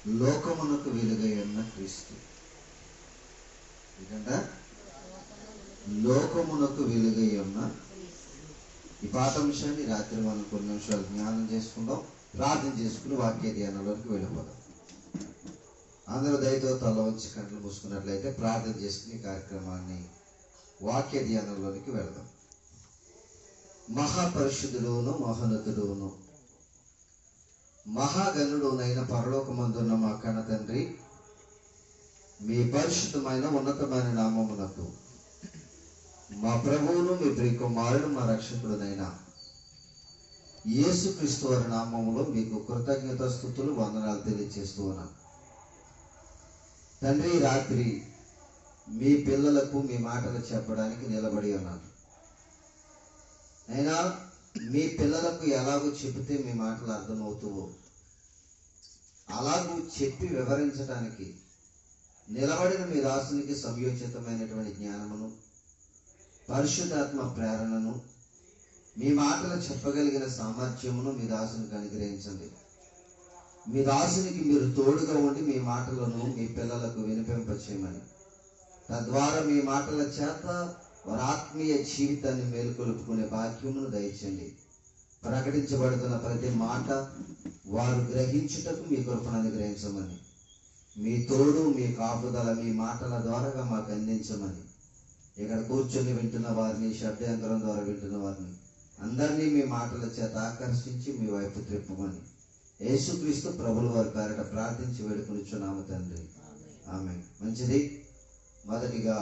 లోకమునకు వెలుగై ఉన్న క్రీస్తు. ఎందుకంటే లోకమునకు వెలుగై ఉన్న ఈ పాఠాంశాన్ని రాత్రి మనం కొన్ని నిమిషాలు జ్ఞానం చేసుకుందాం, ప్రార్థన చేసుకుని వాక్య ధ్యానంలోకి వెళ్ళిపోదాం. అందరూ దయతో తల వంచి కంటలు మూసుకున్నట్లయితే ప్రార్థన చేసుకుని కార్యక్రమాన్ని వాక్య ధ్యానంలోనికి వెళదాం. మహాపరిశుద్ధుడును మహోన్నతుడును మహాగణుడునైన పరలోకమందున్న మా కన్న తండ్రి, మీ పరిశుద్ధమైన ఉన్నతమైన నామమునకు మా ప్రభువును మీ ప్రియ కుమారుడు మా రక్షకుడునైన యేసుక్రీస్తు వారి నామములో మీకు కృతజ్ఞత స్తుతులు వందనాలు తెలియజేస్తూ ఉన్నాను. తండ్రి, రాత్రి మీ పిల్లలకు మీ మాటలు చెప్పడానికి నిలబడి ఉన్నాను. అయినా మీ పిల్లలకు ఎలాగో చెబితే మీ మాటలు అర్థమవుతావో అలాగూ చెప్పి వివరించడానికి నిలబడిన మీ దాసునికి సంయోచితమైనటువంటి జ్ఞానమును, పరిశుద్ధాత్మ ప్రేరణను, మీ మాటలు చెప్పగలిగిన సామర్థ్యమును మీ దాసునికి అనుగ్రహించండి. మీ దాసునికి మీరు తోడుగా ఉండి మీ మాటలను మీ పిల్లలకు వినిపింపచేయమని, తద్వారా మీ మాటల చేత వారి ఆత్మీయ జీవితాన్ని మేలుకొలుపుకునే భాగ్యమును దయచేయండి. ప్రకటించబడుతున్న ప్రతి మాట వారు గ్రహించుటకు మీ కృపను అనుగ్రహించమని, మీ తోడు మీ కాపుదల మీ మాటల ద్వారా మాకు అందించమని, ఇక్కడ కూర్చొని వింటున్న వారిని, శబ్దయంత్రం ద్వారా వింటున్న వారిని అందరినీ మీ మాటల చేత ఆకర్షించి మీ వైపు త్రిప్పమని యేసుక్రీస్తు ప్రభుల వారి పేరట ప్రార్థించి వేడుకొనిచున్నాము తండ్రి, ఆమేన్. మంచిది. మొదటిగా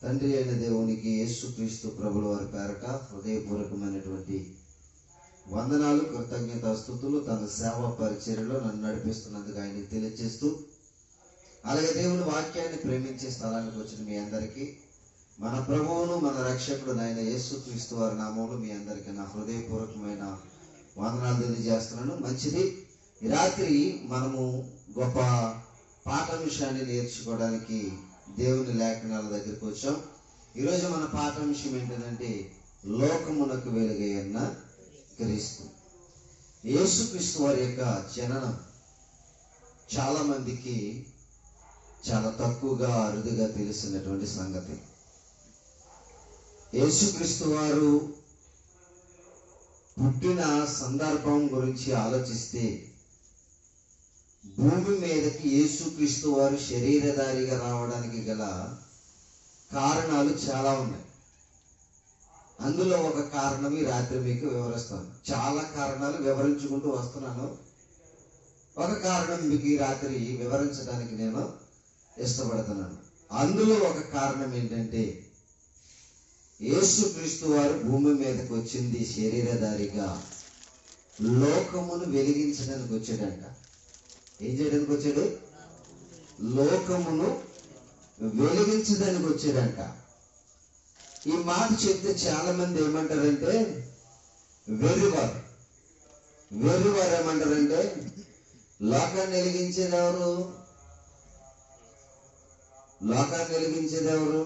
తండ్రి అయిన దేవునికి యేసుక్రీస్తు ప్రభుల వారి పేరట హృదయపూర్వకమైనటువంటి వందనాలు, కృతజ్ఞత స్తుతులు. తన సేవా పరిచర్యలో నన్ను నడిపిస్తున్నందుకు ఆయనకి తెలియజేస్తూ, అలాగే దేవుని వాక్యాన్ని ప్రేమించే స్థలానికి వచ్చిన మీ అందరికీ మన ప్రభువును మన రక్షకుడు నాయన యేసుక్రీస్తు వారి నామంలో మీ అందరికీ నా హృదయపూర్వకమైన వందనాలు తెలియజేస్తున్నాను. మంచిది. ఈ రాత్రి మనము గొప్ప పాఠాంశాన్ని నేర్చుకోవడానికి దేవుని లేఖనాల దగ్గరికి వచ్చాం. ఈరోజు మన పాఠాంశం ఏంటంటే లోకమునకు వెలుగై ఉన్న క్రీస్తు. యేసుక్రీస్తు వారి యొక్క జననం చాలా మందికి చాలా తక్కువగా అరుదుగా తెలిసినటువంటి సంగతి. యేసుక్రీస్తు వారు పుట్టిన సందర్భం గురించి ఆలోచిస్తే భూమి మీదకి యేసుక్రీస్తు వారు శరీరధారిగా రావడానికి గల కారణాలు చాలా ఉన్నాయి. అందులో ఒక కారణం ఈ రాత్రి మీకు వివరిస్తాను. చాలా కారణాలు వివరించుకుంటూ వస్తున్నాను. ఒక కారణం మీకు ఈ రాత్రి వివరించడానికి నేను ఇష్టపడుతున్నాను. అందులో ఒక కారణం ఏంటంటే యేసుక్రీస్తు వారు భూమి మీదకి వచ్చింది శరీరధారిగా లోకమును వెలిగించడానికి వచ్చాడంట. ఏం చేయడానికి వచ్చాడు? లోకమును వెలిగించడానికి వచ్చాడంట. ఈ మాట చెప్తే చాలా మంది ఏమంటారంటే వెర్రివారు ఏమంటారంటే లోకాన్ని వెలిగించేది ఎవరు? లోకాన్ని వెలిగించేది ఎవరు?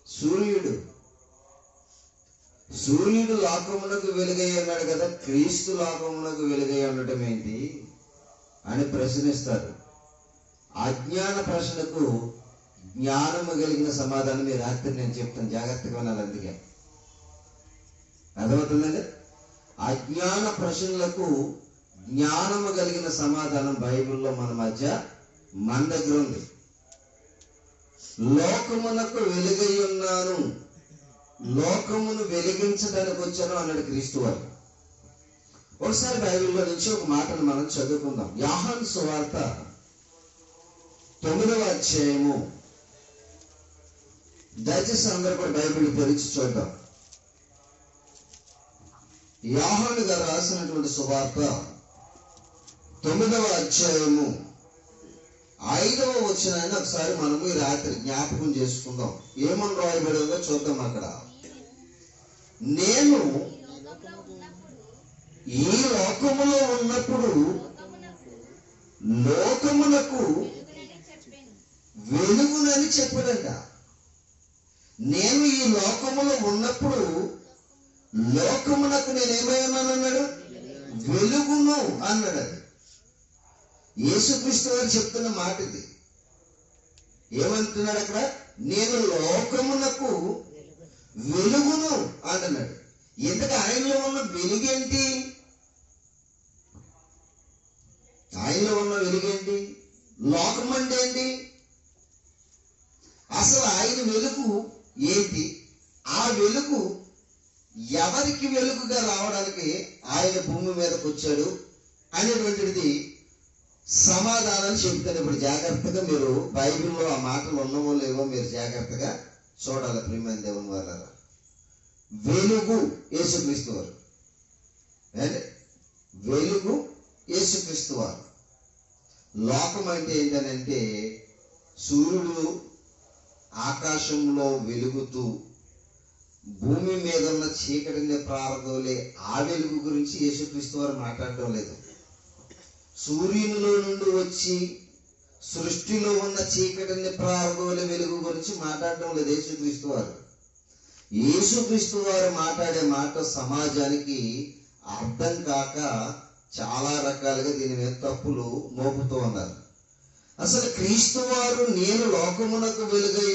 సూర్యుడు లోకమునకు వెలుగై ఉన్నాడు కదా, క్రీస్తు లోకమునకు వెలుగై ఉండటం ఏంటి అని ప్రశ్నిస్తారు. అజ్ఞాన ప్రశ్నకు జ్ఞానము కలిగిన సమాధానం ఈ రాత్రి నేను చెప్తాను. జాగ్రత్తగా వినాలి. అందుకే అర్థమవుతుందండి. అజ్ఞాన ప్రశ్నలకు జ్ఞానము కలిగిన సమాధానం బైబిల్లో మన దగ్గర ఉంది. లోకమునకు వెలుగై ఉన్నాను, లోకమును వెలిగించడానికి వచ్చాను అన్నాడు క్రీస్తు వారు. ఒకసారి బైబిల్లో నుంచి ఒక మాటను మనం చదువుకుందాం. యోహాను సువార్త 9వ అధ్యాయము. దయచేసి అందరూ కూడా బైబిల్ తెరిచి చూద్దాం. యోహాను గారు రాసినటువంటి సువార్త 9వ అధ్యాయము 5వ వచనాన్ని ఒకసారి మనము ఈ రాత్రి జ్ఞాపకం చేసుకుందాం. ఏమని రాయబడిందో చూద్దాం. అక్కడ నేను ఈ లోకములో ఉన్నప్పుడు లోకమునకు వెలుగునని చెప్పాడంట. నేను ఈ లోకములో ఉన్నప్పుడు లోకమునకు నేనేమై ఉన్నానన్నాడు? వెలుగును అన్నాడు. యేసుక్రీస్తు వారు చెప్తున్న మాట ఇది. ఏమంటున్నాడు అక్కడ? నేను లోకమునకు వెలుగును అంటున్నాడు. ఎందుకు ఆయనలో ఉన్న వెలుగేంటి? ఆయనలో ఉన్న వెలుగేంటి? లోకం అంటే ఏంటి? అసలు ఆయన వెలుగు ఏంటి? ఆ వెలుగు ఎవరికి వెలుగుగా రావడానికి ఆయన భూమి మీదకి వచ్చాడు అనేటువంటిది సమాధానం చెబుతాను. ఇప్పుడు జాగ్రత్తగా మీరు బైబిల్లో ఆ మాటలు ఉన్నవో లేవో మీరు జాగ్రత్తగా చూడాలి. ప్రియమైన దేవుని వాళ్ళారా, వెలుగు యేసుక్రీస్తు వారు. వెలుగు యేసుక్రీస్తు వారు. లోకం అంటే ఏంటనంటే సూర్యుడు ఆకాశంలో వెలుగుతూ భూమి మీద ఉన్న చీకటిని ప్రారదోలే ఆ వెలుగు గురించి యేసుక్రీస్తు వారు మాట్లాడటం లేదు. సూర్యునిలో నుండి వచ్చి సృష్టిలో ఉన్న చీకటిని ప్రారదోలే వెలుగు గురించి మాట్లాడటం లేదు యేసుక్రీస్తు వారు. యేసుక్రీస్తు వారు మాట్లాడే మాట సమాజానికి అర్థం కాక చాలా రకాలుగా దీని మీద తప్పులు మోపుతూ ఉన్నారు. అసలు క్రీస్తు వారు నేను లోకమునకు వెలుగై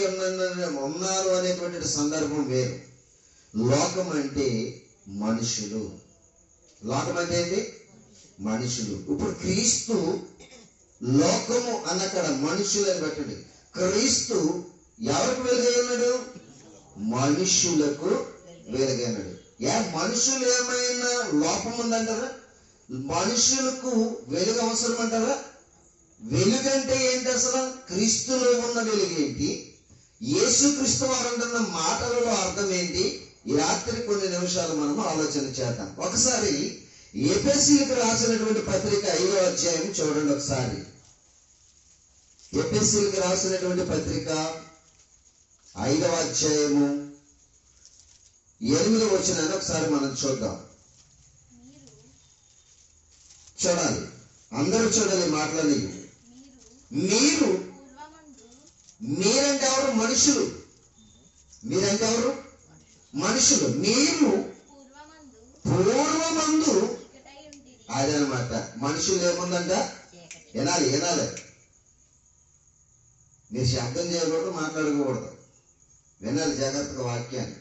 ఉన్నాను అనేటువంటి సందర్భం వేరు. లోకం అంటే మనుషులు. లోకం అంటే ఏంటి? మనుషులు. ఇప్పుడు క్రీస్తు లోకము అన్నక్కడ మనుషులు అని పెట్టండి. క్రీస్తు ఎవరికి వెలుగై ఉన్నాడు? మనుషులకు వెలుగై ఉన్నాడు. మనుషులు ఏమైనా లోపం ఉందంటారా? మనుషులకు వెలుగు అవసరం అంటారా? వెలుగంటే ఏంటి? అసలు క్రీస్తులో ఉన్న వెలుగేంటి? యేసుక్రీస్తు వారు అంటున్న మాటలలో అర్థం ఏంటి? ఈ రాత్రి కొన్ని నిమిషాలు మనం ఆలోచన చేద్దాం. ఒకసారి ఎఫెసీయులకు రాసినటువంటి పత్రిక 5వ అధ్యాయం చూడండి. ఒకసారి ఎఫెసీయులకు రాసినటువంటి పత్రిక 5వ అధ్యాయము 8వ వచనాన్ని ఒకసారి మనం చూద్దాం. చూడాలి, అందరూ చూడాలి మాటలని. మీరంటే ఎవరు? మనుషులు. మీరంటే ఎవరు? మనుషులు. మీరు పూర్వమందు అదనమాట. మనుషులు ఏముందంట? వినాలి. మీరు శబ్దం చేయకూడదు, మాట్లాడకూడదు. వినాలి జాగ్రత్తగా వాక్యాన్ని.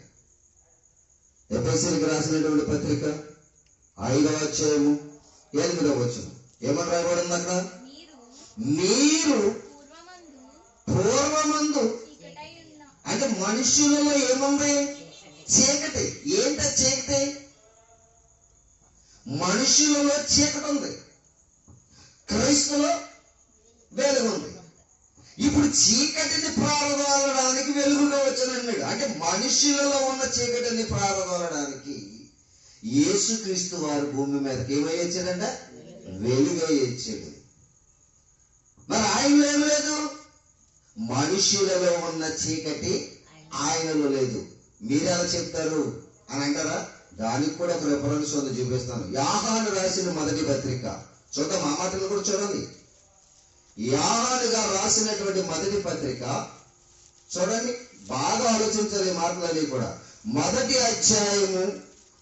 ఎఫెసీయులకు రాసినటువంటి పత్రిక 5వ అధ్యాయము 8వ వచనం ఏమని రాయబడింది అక్కడ? మీరు పూర్వమందు అంటే మనుషులలో ఏముంది? చీకటి. ఏంట చీకటి? మనుషులలో చీకటి ఉంది, క్రీస్తులో వెలుగు ఉంది. ఇప్పుడు చీకటిని ప్రారదోలడానికి వెలుగుగా వచ్చానన్నాడు. అంటే మనుషులలో ఉన్న చీకటిని ప్రారదోలడానికి యేసుక్రీస్తు వారు భూమి మీదకి ఏమై వచ్చాడంట? వెలుగై వచ్చాడు. మరి ఆయనలో ఏం లేదు? మనుషులలో ఉన్న చీకటి ఆయనలో లేదు. మీరెలా చెప్తారు అని అంటారా? దానికి కూడా ఒక రెఫరెన్స్ ఉంది, చూపిస్తాను. యోహాను రాసిన మొదటి పత్రిక చూద్దాం. ఆ మాటలు కూడా చూడండి. యోహాను గారు రాసినటువంటి మొదటి పత్రిక చూడండి, బాగా ఆలోచించాలి ఈ మాటలన్నీ కూడా. మొదటి అధ్యాయము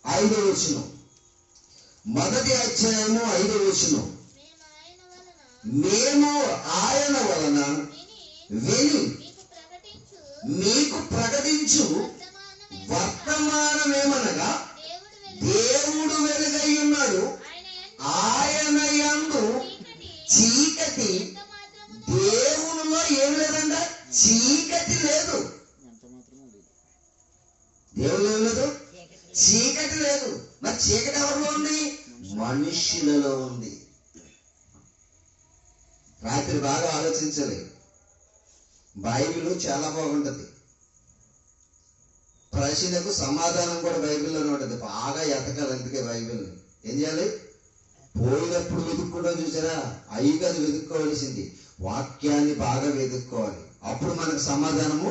5వ వచనం. మొదటి అధ్యాయము 5వ వచనం. మేము ఆయన వలన విని మీకు ప్రకటించు వర్తమానమేమనగా దేవుడు వెలుగై ఉన్నాడు, ఆయన యందు చీకటి దేవునిలో ఏం లేదంట? చీకటి లేదు. దేవుడు ఏం లేదు? చీకటి లేదు. మరి చీకటి ఎవరిలో ఉంది? మనుష్యులలో ఉంది. రాత్రి బాగా ఆలోచించాలి. బైబిల్ చాలా బాగుంటది. ప్రశ్నకు సమాధానం కూడా బైబిల్లోనే ఉంటుంది. బాగా ఎతకాలి. అందుకే బైబిల్ని ఏం చేయాలి? పోయినప్పుడు వెతుక్కోవడం చూసారా? అయ్యిగా అది వెతుక్కోవలసింది. వాక్యాన్ని బాగా వెతుక్కోవాలి. అప్పుడు మనకు సమాధానము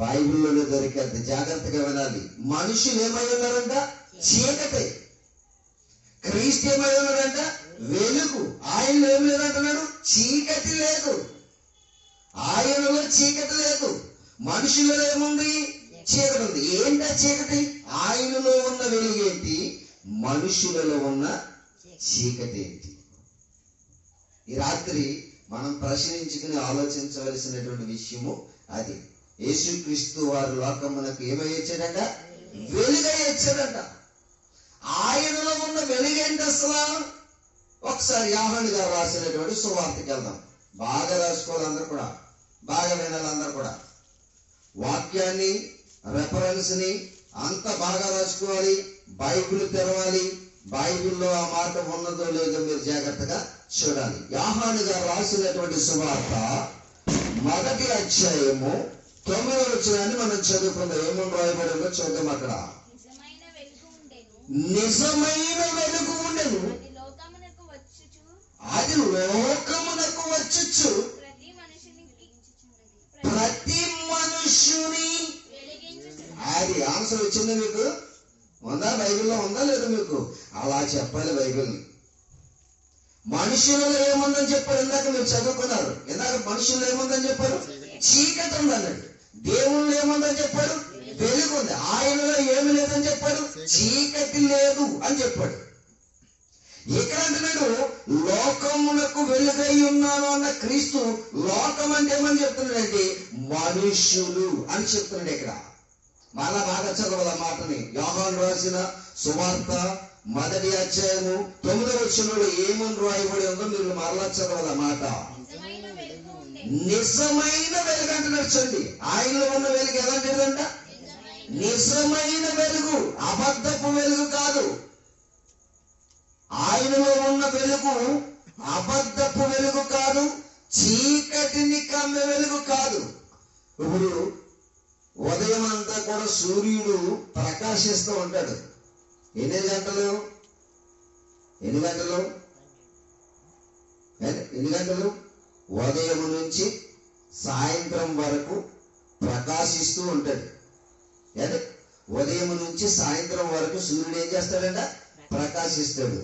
బైబిల్లోనే దొరికేది. జాగ్రత్తగా వినాలి. మనుషులు ఏమై ఉన్నారంట? చీకటి. క్రీస్తు ఏమై ఉన్నాడంట? వెలుగు. ఆయనలో ఏం లేదంటున్నాడు? చీకటి లేదు. ఆయనలో చీకటి లేదు. మనుషులలో ఏముంది? చీకటి ఉంది. ఏంటా చీకటి? ఆయనలో ఉన్న వెలుగేంటి? మనుషులలో ఉన్న చీకటి ఏంటి? ఈ రాత్రి మనం ప్రశ్నించుకుని ఆలోచించవలసినటువంటి విషయము అది. యేసుక్రీస్తు వారు లోకమునకు ఏమై వచ్చాడంట? వెలుగై వచ్చాడంట. ఆయనలో ఉన్న వెలుగేంటి అసలు? ఒకసారి యోహాను గారు రాసినటువంటి సువార్తకి వెళ్దాం. బాగా రాసుకోవాలి అందరూ కూడా, బాగా వినాలి అందరూ కూడా. వాక్యాన్ని, రెఫరెన్స్ ని అంత బాగా రాసుకోవాలి. బైబిల్ తెరవాలి. బైబిల్లో ఆ మాట ఉన్నదో లేదో మీరు జాగ్రత్తగా చూడాలి. యోహాను గారు రాసినటువంటి సువార్త 1వ అధ్యాయము 9వ వచనాన్ని మనం చదువుకుందాం. ఏమని రాయబడిందో చూద్దాం. అక్కడ నిజమైన వెలుగు ఉండెను, అది లోకమునకు వచ్చుచు ప్రతి మనుషుని. అది ఆన్సర్ వచ్చింది మీకు? ఉందా? బైబిల్లో ఉందా లేదా మీకు? అలా చెప్పాలి బైబిల్. మనుషులలో ఏముందని చెప్పారు? ఇందాక మీరు చదువుకున్నారు. ఇందాక మనుషుల్లో ఏముందని చెప్పారు? చీకటి ఉందన్నాడు. దేవుళ్ళు ఏముందని చెప్పాడు? వెలుగు ఉంది. ఆయనలో ఏమి లేదని చెప్పాడు? చీకటి లేదు అని చెప్పాడు. ఇక్కడ అంటున్నాడు లోకమునకు వెలుగై ఉన్నాను అన్న క్రీస్తు లోకం అంటే ఏమని చెప్తున్నాడంటే మనుష్యులు అని చెప్తున్నాడు. ఇక్కడ మళ్ళా బాగా చదవాల మాటని. యోహాను రాసిన సువార్త 1వ అధ్యాయము 9వ వచనంలో ఏమని రాయబడి ఉందో మీరు మరలా చదవాల మాట. నిజమైన వెలుగు అంటున్నాడు. చూడండి, ఆయనలో ఉన్న వెలుగు ఎలాంటిదంట? నిజమైన వెలుగు, అబద్ధపు వెలుగు కాదు. ఆయనలో ఉన్న వెలుగు అబద్ధపు వెలుగు కాదు, చీకటిని కమ్మే వెలుగు కాదు. ఇప్పుడు ఉదయం అంతా కూడా సూర్యుడు ప్రకాశిస్తూ ఉంటాడు. ఎన్ని గంటలు? ఉదయం నుంచి సాయంత్రం వరకు ప్రకాశిస్తూ ఉంటాడు. ఉదయం నుంచి సాయంత్రం వరకు సూర్యుడు ఏం చేస్తాడంట? ప్రకాశిస్తాడు.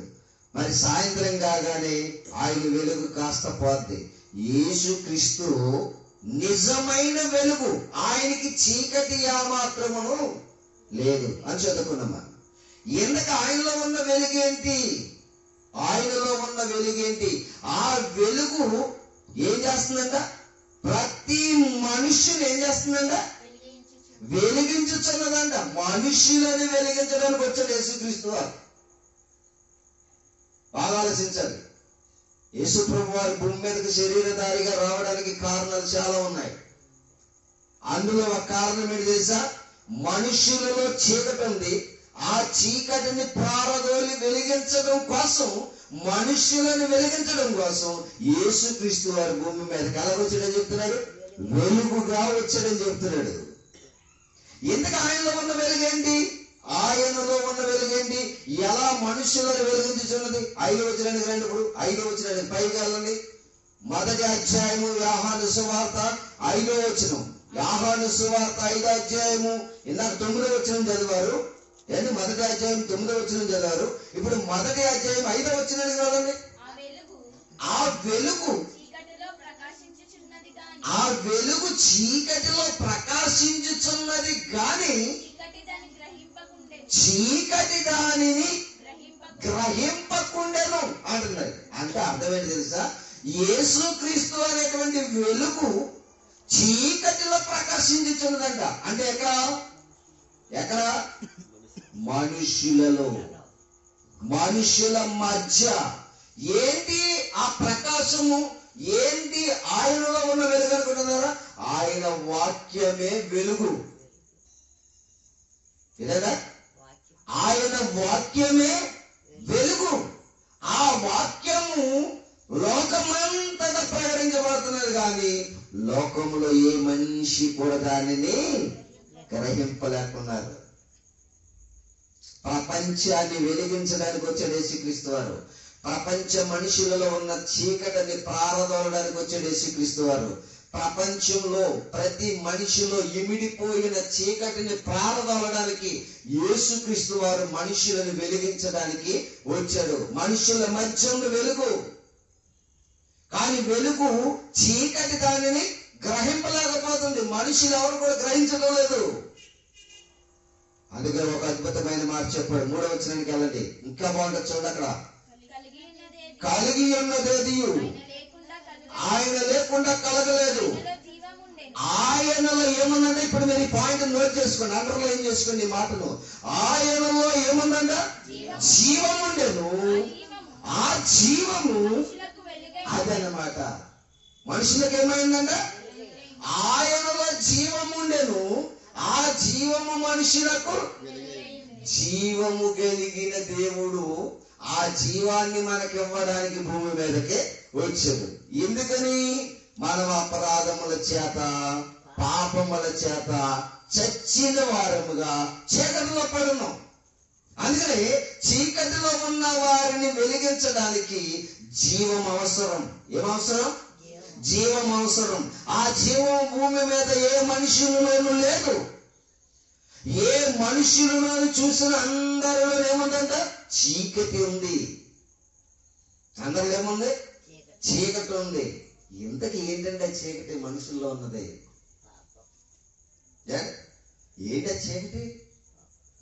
మరి సాయంత్రం కాగానే ఆయన వెలుగు కాస్త పోద్ది. యేసుక్రీస్తు నిజమైన వెలుగు, ఆయనకి చీకటి ఏమాత్రమును లేదు అని చదువుకున్నామా. ఎందుకు ఆయనలో ఉన్న వెలుగేంటి? ఆయనలో ఉన్న వెలుగేంటి? ఆ వెలుగు ఏం చేస్తుందంట? ప్రతి మనుష్యుని ఏం చేస్తుందంట? వెలిగించుచున్నదంట. మనుష్యులని వెలిగించడానికి వచ్చాడు యేసుక్రీస్తు వారు. బాగా ఆలోచించాలి. యేసు ప్రభు వారి భూమి మీదకి శరీరధారిగా రావడానికి కారణాలు చాలా ఉన్నాయి. అందులో ఒక కారణం ఏంటి తెలుసా? మనుష్యులలో చీకటి ఉంది. ఆ చీకటిని పారదోలి వెలిగించడం కోసం, మనుష్యులను వెలిగించడం కోసం యేసుక్రీస్తు వారి భూమి మీదకి ఎలా వచ్చాడని చెప్తున్నాడు? వెలుగుగా వచ్చాడని చెప్తున్నాడు. ఎందుకు ఆయనలో ఉన్న వెలుగేంటి? ఆయనలో ఉన్న వెలుగేంటి? ఎలా మనుషులను వెలిగించుచున్నది? 5వ వచనానికి రండి. ఇప్పుడు 5వ వచనానికి పైకి వెళ్ళండి. 1వ అధ్యాయము యోహాను సువార్త 5వ వచనం. యోహాను సువార్త 5వ అధ్యాయము ఇందాక 9వ వచనం చదివారు. 1వ అధ్యాయం 9వ వచనం చదివారు. ఇప్పుడు 1వ అధ్యాయం 5వ వచనానికి రాదండి. ఆ వెలుగు చీకటిలో ప్రకాశించుచున్నది గాని చీకటి దానిని గ్రహింపకుండెను అంటున్నాడు. అంటే అర్థమేంటి తెలుసా? యేసుక్రీస్తు అనేటువంటి వెలుగు చీకటిలో ప్రకాశించుచున్నదంట. అంటే ఎక్కడ? మనుష్యులలో, మనుష్యుల మధ్య. ఏంటి ఆ ప్రకాశము? ఏంటి ఆయనలో ఉన్న వెలుగు అనుకుంటున్నారా? ఆయన వాక్యమే వెలుగు. ఇదేనా? ఆయన వాక్యమే వెలుగు. ఆ వాక్యము లోకమంతటా ప్రకటించబడుతున్నది కానీ లోకములో ఏ మనిషి కూడా దానిని గ్రహింపలేకున్నారు. ప్రపంచాన్ని వెలిగించడానికి వచ్చాడు యేసుక్రీస్తు వారు. ప్రపంచ మనుషులలో ఉన్న చీకటిని పారదోలడానికి వచ్చాడు యేసుక్రీస్తు వారు. ప్రపంచంలో ప్రతి మనిషిలో ఇమిడిపోయిన చీకటిని పారదోలడానికి యేసుక్రీస్తు వారు మనుషులను వెలిగించడానికి వచ్చాడు. మనుషుల మధ్య వెలుగు, కానీ వెలుగు చీకటి దానిని గ్రహింపలేకపోతుంది. మనుషులు ఎవరు కూడా గ్రహించడం లేదు. అందుకే ఒక అద్భుతమైన మాట చెప్పాడు. 3వ వచనానికి వెళ్ళండి, ఇంకా బాగుంటుంది చూడండి. అక్కడ కలిగి ఉన్నదేదియు లేకుండా కలగలేదు. ఆయనలో ఏముందంటే, ఇప్పుడు మీరు ఈ పాయింట్ నోట్ చేసుకోండి, అండర్లైన్ చేసుకోండి ఈ మాటను. ఆయనలో ఏముందంట? జీవం ఉండేను, ఆ జీవము అదనమాట. మనుషులకు ఏమైందంట? ఆయనలో జీవము ఉండేను, ఆ జీవము మనుషులకు. జీవము కలిగిన దేవుడు ఆ జీవాన్ని మనకి ఇవ్వడానికి భూమి మీదకే వచ్చాడు. ఎందుకని? మనం అపరాధముల చేత, పాపముల చేత చచ్చిన వారముగా చీకటిలో పడున్నాం. అందుకని చీకటిలో ఉన్న వారిని వెలిగించడానికి జీవం అవసరం. ఏమవసరం? జీవం అవసరం. ఆ జీవం భూమి మీద ఏ మనుషులలోనూ లేదు. ఏ మనుషులను చూసిన అందరిలో ఏముందంట? చీకటి ఉంది. అందరిలో ఏముంది? చీకటి ఉంది. ఇంతకీ ఏంటంటే చీకటి మనుషుల్లో ఉన్నది? ఏంటో చీకటి?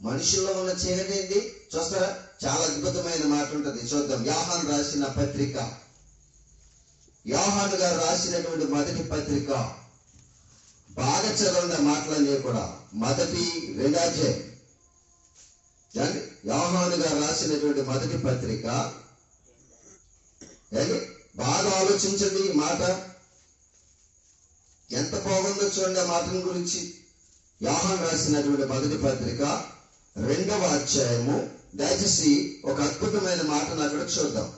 మనుషుల్లో ఉన్న చీకటి ఏంటి చూస్తారా? చాలా అద్భుతమైన మాట ఉంటుంది, చూద్దాం. యోహాను రాసిన పత్రిక, యోహాను గారు రాసినటువంటి మొదటి పత్రిక, బాగా చదవండి ఆ మాటలన్నీ కూడా. మొదటి 2వ అధ్యాయం, యోహాను గారు రాసినటువంటి మొదటి పత్రిక. బాగా ఆలోచించండి ఈ మాట, ఎంత బాగుందో చూడండి ఆ మాటల గురించి. యోహాను రాసినటువంటి మొదటి పత్రిక 2వ అధ్యాయము, దయచేసి ఒక అద్భుతమైన మాటను అక్కడ చూద్దాం.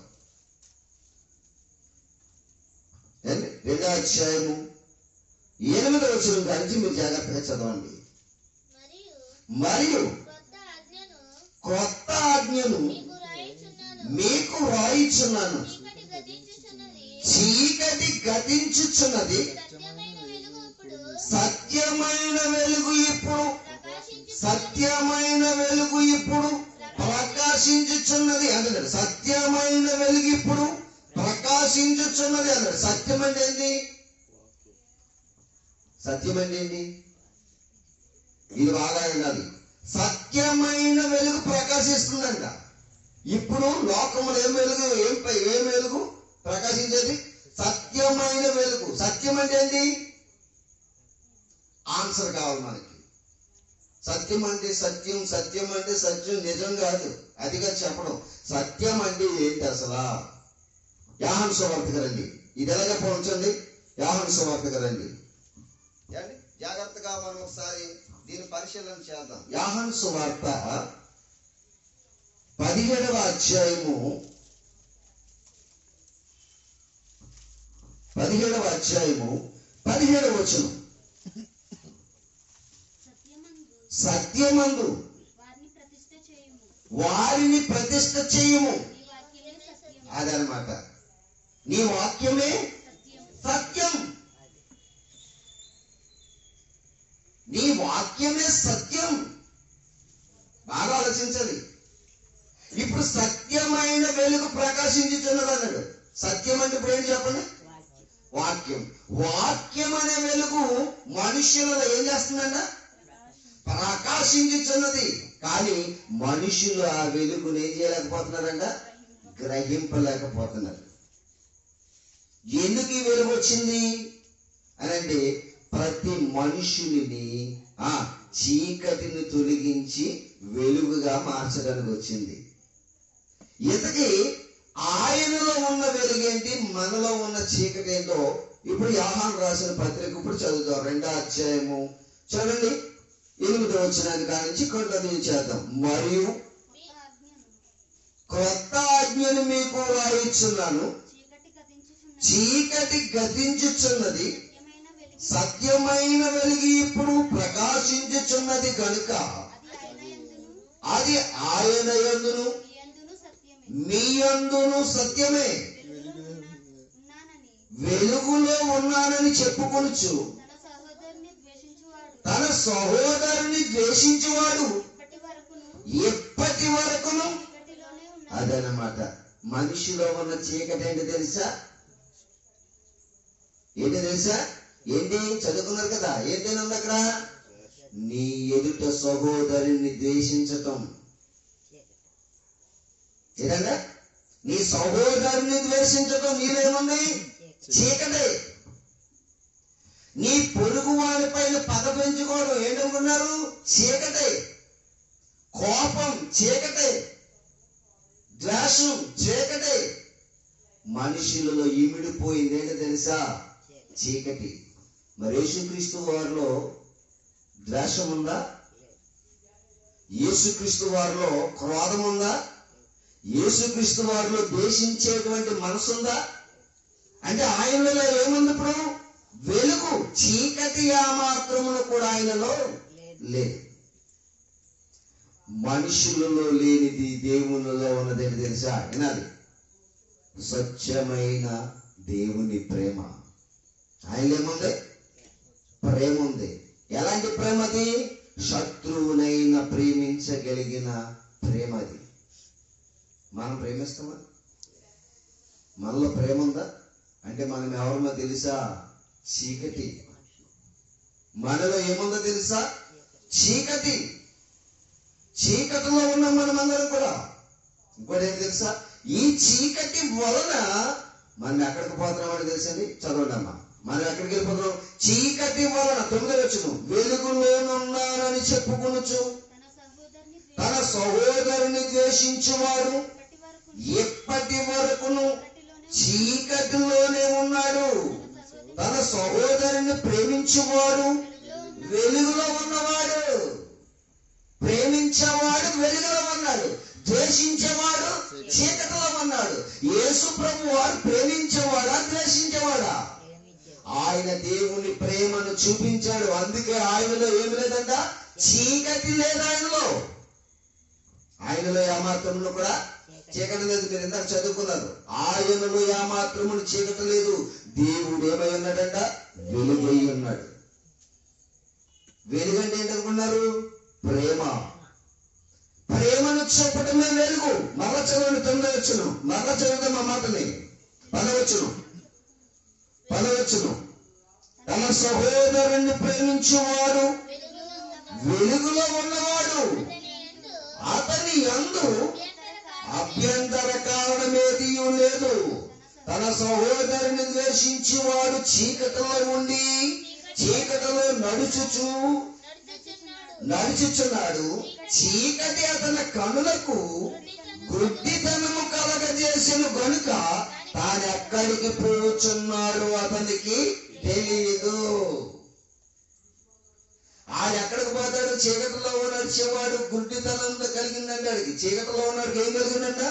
2వ అధ్యాయము 8వ వచనం గురించి మీరు జాగ్రత్తగా చదవండి. మరియు కొత్త ఆజ్ఞను మీకు రాయిచున్నాను, చీకటి గతించుచున్నది, సత్యమైన వెలుగు ఇప్పుడు, సత్యమైన వెలుగు ఇప్పుడు ప్రకాశించుచున్నది అన్నాడు. సత్యమైన వెలుగు ఇప్పుడు ప్రకాశించుచున్నది అన్నాడు. సత్యం అంటే ఏంటి? సత్యం అంటే ఏంటి? ఇది బాగా వినాలి. సత్యమైన వెలుగు ప్రకాశిస్తుందంట. ఇప్పుడు లోకములు ఏం వెలుగు, ఏం వెలుగు ప్రకాశించేది? సత్యమైన వెలుగు. సత్యం అంటే ఏంటి? ఆన్సర్ కావాలి మనకి. సత్యం అంటే సత్యం, సత్యం అంటే సత్యం, నిజం కాదు, అదిగా చెప్పడం. సత్యం అంటే ఏంటి అసలు? యోహాను సువార్తకు రండి. ఇది ఎలాగ పోల్చండి? యోహాను సువార్తకు రండి. జాగ్రత్తగా మనం ఒకసారి దీన్ని పరిశీలన చేద్దాం. యోహాను సువార్త 17వ అధ్యాయము 17వ వచనం. సత్యమందు వారిని ప్రతిష్ఠ చేయుము. అదనమాట. నీ వాక్యమే సత్యం. నీ వాక్యమే సత్యం. బాగా ఆలోచించాలి. ఇప్పుడు సత్యమైన వెలుగు ప్రకాశించుతున్నది అన్నాడు. సత్యం అంటే ఇప్పుడు ఏంటి చెప్పండి? వాక్యం. వాక్యం అనే వెలుగు మనుషులలో ఏం చేస్తుందంట? ప్రకాశించుతున్నది. కానీ మనుషులు ఆ వెలుగును ఏం చేయలేకపోతున్నారంట? గ్రహింపలేకపోతున్నారు. ఎందుకు ఈ వెలుగు వచ్చింది అని అంటే, ప్రతి మనుషుని చీకటిని తొలగించి వెలుగుగా మార్చడానికి వచ్చింది. ఇంతకీ ఆయనలో ఉన్న వెలుగేంటి, మనలో ఉన్న చీకటి ఏంటో ఇప్పుడు యోహాను రాసిన పత్రిక ఇప్పుడు చదువుతాం. 2వ అధ్యాయము చూడండి, 8వ వచనాన్ని కానించి కంటిన్యూ చేద్దాం. మరియు కొత్త ఆజ్ఞను మీకు రాయిచున్నాను, చీకటి గతించుచున్నది, సత్యమైన వెలుగు ఇప్పుడు ప్రకాశించుచున్నది కనుక అది ఆయన యందును మీ యందును సత్యమే. వెలుగులో ఉన్నానని చెప్పుకొనుచు తన సహోదరుని ద్వేషించువాడు ఎప్పటి వరకును. అదనమాట. మనిషిలో ఉన్న చీకటి ఏంటి తెలుసా? ఏంటి చదువుకున్నారు కదా, ఏంటేనుంది అక్కడ? నీ ఎదుట సహోదరుని ద్వేషించటం. ఏదంటే నీ సహోదరుని ద్వేషించటం నీవేముంది? చీకటే. పైన పగ పెంచుకోవడం ఏంటనుకున్నారు? చీకటే. కోపం చీకటే, ద్వేషం చీకటే. మనుషులలో ఇమిడిపోయింది ఏంటో తెలుసా? చీకటి. మరి యేసుక్రీస్తు వారిలో ద్వేషం ఉందా? యేసుక్రీస్తు వారిలో క్రోధం ఉందా? యేసుక్రీస్తు వారిలో ద్వేషించేటువంటి మనసుందా? అంటే ఆయనలో ఏముంది? ఇప్పుడు వెలుగు. చీకటి ఆ మాత్రమును కూడా ఆయనలో లేదు. మనుషులలో లేనిది దేవునిలో ఉన్నదేంటి తెలుసా? వినాలి. స్వచ్ఛమైన దేవుని ప్రేమ. ఆయనలో ఏముంది? ప్రేమ ఉంది. ఎలాంటి ప్రేమది? శత్రువునైనా ప్రేమించగలిగిన ప్రేమది. మనం ప్రేమిస్తామా? మనలో ప్రేమ ఉందా? అంటే మనం ఎవరన్నా తెలుసా? చీకటి. మనలో ఏముందో తెలుసా? చీకటి. చీకటిలో ఉన్నాం మనమందరం కూడా. ఇంకోటి ఏం తెలుసా? ఈ చీకటి వలన మనం ఎక్కడికి పోతున్నామని తెలుసండి? చదవండి అమ్మా. మనం ఎక్కడికి వెళ్ళిపోతున్నాం? చీకటి వలన 9వ వచనం, వెలుగులోనున్నానని చెప్పుకొనుచు తన సహోదరుని ద్వేషించువాడు ఎప్పటి వరకును చీకటిలోనే ఉన్నాడు. తన సహోదరుని ప్రేమించువాడు వెలుగులో ఉన్నవాడు. ప్రేమించేవాడు వెలుగులో ఉన్నాడు, ద్వేషించేవాడు చీకటిలో ఉన్నాడు. యేసు ప్రభు వారు ప్రేమించేవాడా ద్వేషించేవాడా? ఆయన దేవుని ప్రేమను చూపించాడు. అందుకే ఆయనలో ఏమి లేదంట? చీకటి లేదు ఆయనలో. ఆయనలో ఏమాత్రమును కూడా చీకటి లేదు. మీరు ఇందాక చదువుకున్నారు. ఆయనలో ఏమాత్రమును చీకటి లేదు. దేవుడు ఏమై ఉన్నాడంట? వెలుగై ఉన్నాడు. వెలుగంటే ఏంటనుకున్నారు? ప్రేమ. ప్రేమను చూపటమే వెలుగు. మరల చదవండి 9వ వచనం. మరల చదువుతాం ఆ మాటని. 10వ వచనం, తన సహోదరుని ప్రేమించువాడు వెలుగులో ఉన్నవాడు అతని యందు అభ్యంతర కారణమేదీ లేదు. తన సహోదరుని ద్వేషించేవాడు చీకటిలో ఉండి చీకటిలో నడుచుచున్నాడు. చీకటి అతని కనులకు గుడ్డితనము కలగజేసిన గనుక తానెక్కడికి పోచున్నాడు అతనికి తెలియదు. ఆయన ఎక్కడికి పోతాడు? చీకటిలో నడిచేవాడు గుడ్డితనంతో కలిగిందంట. ఆడికి చీకటిలో ఉన్నాడికి ఏం కలిగిందంట?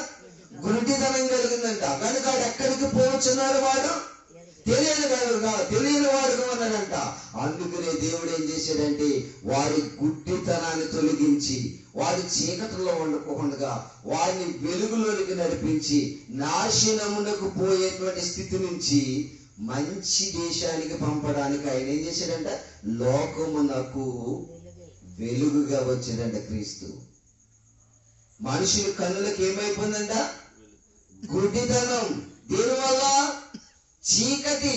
గుడ్డితనం కలిగిందంట. కనుక ఆడు ఎక్కడికి పోచున్నాడు? వాడు తెలియని వాడుగా ఉన్నాడంట. అందుకనే దేవుడు ఏం చేశాడంటే వారి గుడ్డితనాన్ని తొలగించి వారి చీకటిలో ఉండకుండా వారిని వెలుగులోనికి నడిపించి నాశనమునకు పోయేటువంటి స్థితి నుంచి మంచి దేశానికి పంపడానికి ఆయన ఏం చేశాడంట? లోకమునకు వెలుగుగా వచ్చాడంట క్రీస్తు. మనుషుల కన్నులకు ఏమైపోయిందంట? గుడ్డితనం. దీనివల్ల చీకటి.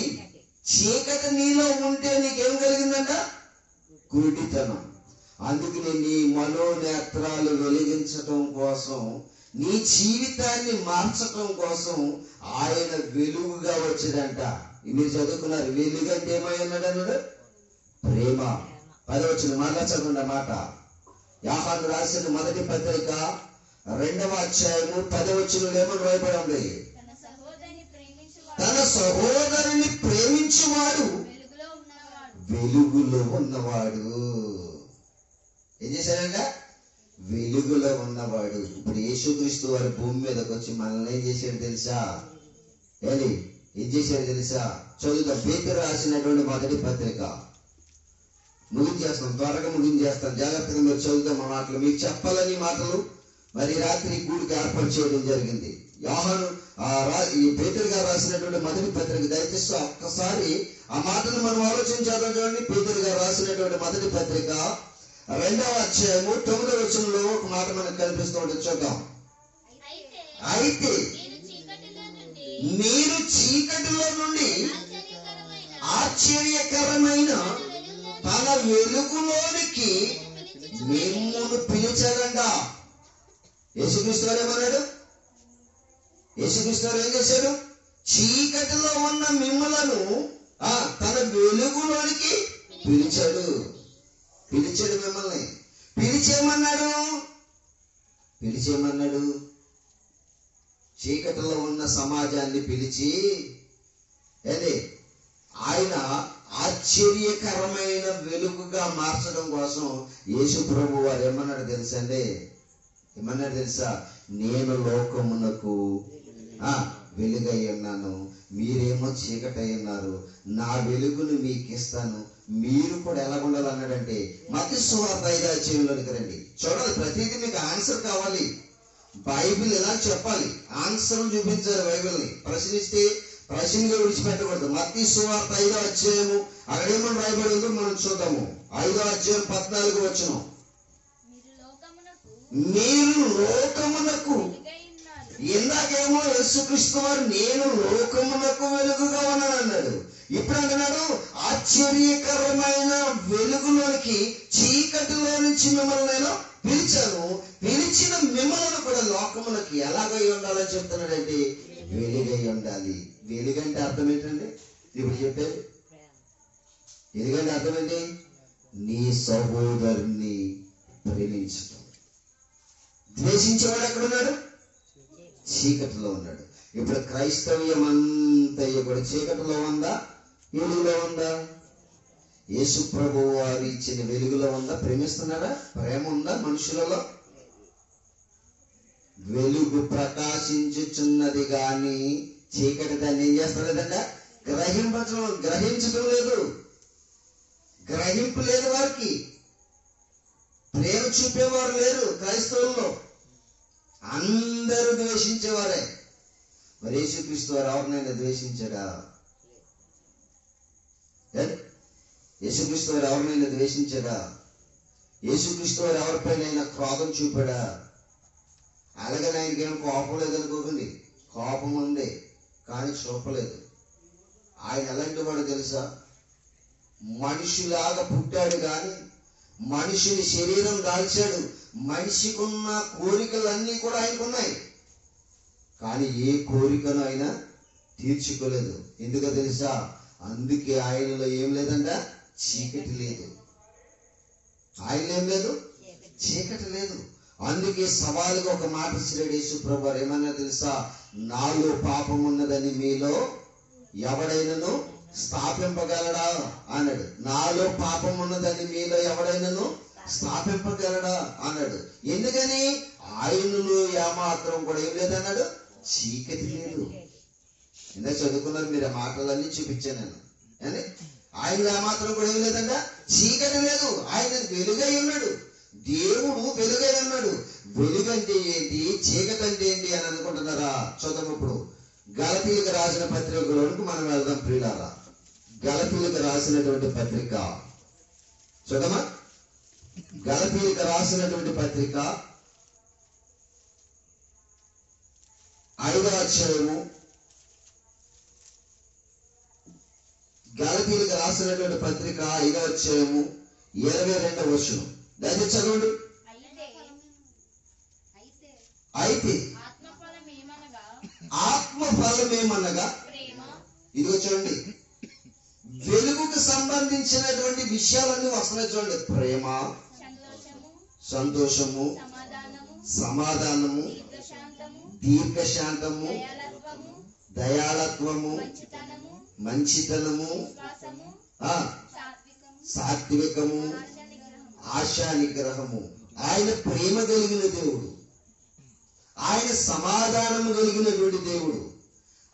చీకటి నీలో ఉంటే నీకేం కలిగిందంట? గుడ్డితనం. అందుకని నీ మనోనేత్రాలు వెలిగించటం కోసం, నీ జీవితాన్ని మార్చటం కోసం ఆయన వెలుగుగా వచ్చాడంట. మీరు చదువుకున్నారు. వెలుగు అంటే ఏమై ఉన్నాడు అన్నాడు? ప్రేమ. 10వ వచనం మరలా చదవండి ఆ మాట. యోహాను రాసిన మొదటి పత్రిక 2వ అధ్యాయము 10వ వచనంలో ఏమని రాయబడి ఉంది? తన సహోదరుని ప్రేమించువాడు వెలుగులో ఉన్నవాడు. ఏం చేశాడంట? వెలుగులో ఉన్నవాడు. ఇప్పుడు యేసుక్రీస్తు వారి భూమి మీదకి వచ్చి మనల్ని ఏం చేశాడు తెలుసా? ఏం చేశాడు తెలుసా? చదువుతాం. పేతురు రాసినటువంటి మొదటి పత్రిక. త్వరగా ముగించేస్తాను. జాగ్రత్తగా మీరు చదువుతాం ఆ మాటలు. మీకు చెప్పాలని మాటలు మరి రాత్రి గూడికి ఏర్పాటు చేయడం జరిగింది. యోహాను ఈ పేతురు గారు రాసినటువంటి మొదటి పత్రిక. దయచేసి ఒక్కసారి ఆ మాటను మనం ఆలోచించాలి. చూడండి. పేతురు గారు రాసినటువంటి మొదటి పత్రిక 2వ అధ్యాయము 9వ వచనంలో ఒక మాట మనకు కనిపిస్తూ ఉంటుంది. చూద్దాం. అయితే మీరు చీకటిలో నుండి ఆశ్చర్యకరమైన తన వెలుగులోనికి మిమ్మును పిలిచాడంట. యేసుక్రీస్తు వారు ఏమన్నాడు? యేసుక్రీస్తు వారు ఏం చేశాడు? చీకటిలో ఉన్న మిమ్మలను తన వెలుగులోనికి పిలిచాడు మిమ్మల్ని. పిలిచేమన్నాడు చీకటిలో ఉన్న సమాజాన్ని పిలిచి ఆయన ఆశ్చర్యకరమైన వెలుగుగా మార్చడం కోసం యేసు ప్రభు వారు ఏమన్నాడు తెలుసా? నేను లోకమునకు వెలుగై ఉన్నాను, మీరేమో చీకటై ఉన్నారు, నా వెలుగును మీకు ఇస్తాను, మీరు కూడా ఎలా ఉండాలి అన్నాడంటే మత్తయి సువార్త 5వ అధ్యాయంలోనికి రండి. చూడాలి, ప్రతిదీ మీకు ఆన్సర్ కావాలి. బైబిల్ ఎలా చెప్పాలి, ఆన్సర్ చూపించాలి. బైబిల్ని ప్రశ్నిస్తే ప్రశ్నగా విడిచిపెట్టకూడదు. మత్తయి సువార్త 5వ అధ్యాయము అక్కడేమో రాయబడి ఉందో మనం చూద్దాము. 5వ అధ్యాయం 14వ వచనం. మీరు లోకమునకు, ఇందాకేమో యేసుక్రీస్తు వారు నేను లోకమునకు వెలుగుగా ఉన్నాను అన్నాడు. ఇప్పుడు అంటున్నాడు ఆశ్చర్యకరమైన వెలుగులోనికి, చీకటిలో నుంచి మిమ్మల్ని నేను పిలిచాను, పిలిచిన మిమ్మల్ని కూడా లోకమునకి ఎలాగై ఉండాలని చెప్తున్నాడంటే వెలుగై ఉండాలి. వెలుగంటే అర్థం ఏంటండి? ఇప్పుడు చెప్పారు. వెలుగంటే అర్థం ఏంటి? నీ సహోదరుని ప్రేమించడం. ద్వేషించేవాడు ఎక్కడున్నాడు? చీకటిలో ఉన్నాడు. ఇప్పుడు క్రైస్తవ్యం అంతా కూడా చీకటిలో ఉందా, వెలుగులో ఉందా? యేసు ప్రభువు వారు ఇచ్చిన వెలుగులో ఉందా? ప్రేమిస్తున్నారా? ప్రేమ ఉందా మనుషులలో? వెలుగు ప్రకాశించుచున్నది గాని చీకటి దాన్ని ఏం చేస్తలేదంట? గ్రహించడం లేదు. గ్రహింపు లేదు. వారికి ప్రేమ చూపేవారు లేరు క్రైస్తవుల్లో. అందరూ ద్వేషించేవారే. మరి యేసుక్రీస్తు వారు ఎవరినైనా ద్వేషించాడా? యేసుక్రీస్తు వారు ఎవరినైనా ద్వేషించాడా? యేసుక్రీస్తు వారు ఎవరిపైన క్రోధం చూపాడా? అలాగని ఆయనకి ఏం కోపం లేదనుకోకండి. కోపం ఉంది కానీ చూపలేదు. ఆయన ఎలాంటి వాడు తెలుసా? మనిషిలాగా పుట్టాడు కానీ మనిషిని శరీరం దాల్చాడు. మనిషికున్న కోరికలన్నీ కూడా ఆయనకున్నాయి కానీ ఏ కోరికను ఆయన తీర్చుకోలేదు. ఎందుకో తెలుసా? అందుకే ఆయనలో ఏం లేదంట? చీకటి లేదు. ఆయనలో ఏం లేదు? చీకటి లేదు. అందుకే సవాలుగా ఒక మాట ఇచ్చాడు యేసు ప్రభు. ఏమన్నా తెలుసా? నాలో పాపం ఉన్నదని మీలో ఎవడైనను స్థాపింపగలడా అన్నాడు. నాలో పాపం ఉన్నదని మీలో ఎవడైనను స్థాపింపగలడా అన్నాడు. ఎందుకని? ఆయనలో ఏమాత్రం కూడా ఏం లేదన్నాడు? చీకటి లేదు. ఇందాక చదువుకున్నారు మీరు, ఆ మాటలన్నీ చూపించాను నేను. అని ఆయనలో ఏమాత్రం కూడా ఏం లేదంట? చీకటి లేదు. ఆయన వెలుగై ఉన్నాడు. దేవుడు వెలుగై ఉన్నాడు. వెలుగు అంటే ఏంటి, చీకటి అంటే ఏంటి అని అనుకుంటున్నారా? చూద్దాం. ఇప్పుడు గలతీయులకు రాసిన పత్రికలోనికి మనం వెళ్దాం ప్రియులారా. గలతీయులకు రాసినటువంటి పత్రిక చూడమా. గలతీయులకు రాసినటువంటి పత్రిక 5వ అధ్యాయము. గలతీయులకు రాసినటువంటి పత్రిక 5వ అధ్యాయము 22వ వచనం. దయచేసి చదవండి. అయితే ఆత్మఫలమేమనగా, ఇదిగో చూడండి, వెలుగుకు సంబంధించినటువంటి విషయాలన్నీ వస్తున్నాయి చూడండి. ప్రేమ, సంతోషము, సమాధానము, దీర్ఘశాంతము, దయాళత్వము, మంచితనము, సాత్వికము, ఆశా నిగ్రహము. ఆయన ప్రేమ కలిగిన దేవుడు, ఆయన సమాధానము కలిగినటువంటి దేవుడు,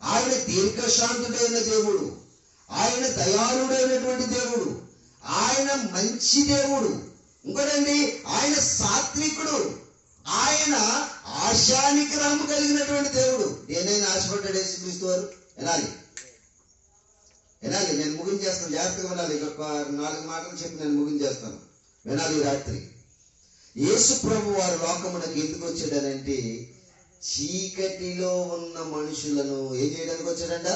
ఆయన దీర్ఘశాంతుడైన దేవుడు, ఆయన దయాళుడైనటువంటి దేవుడు, ఆయన మంచి దేవుడు. ఇంకోటండి, ఆయన సాత్వికుడు, ఆయన ఆశా నిగ్రహము కలిగినటువంటి దేవుడు. దేనైనా ఆశపడ్డాడు యేసుక్రీస్తు వారు. వినాలి. నేను ముగించేస్తాను, జాగ్రత్తగా వినాలి. ఒక 4 మాటలు చెప్పి నేను ముగించేస్తాను. వినాలి రాత్రి. యేసు ప్రభు వారు లోకమునకు ఎందుకు వచ్చాడనంటే చీకటిలో ఉన్న మనుషులను ఏం చేయడానికి వచ్చాడంట?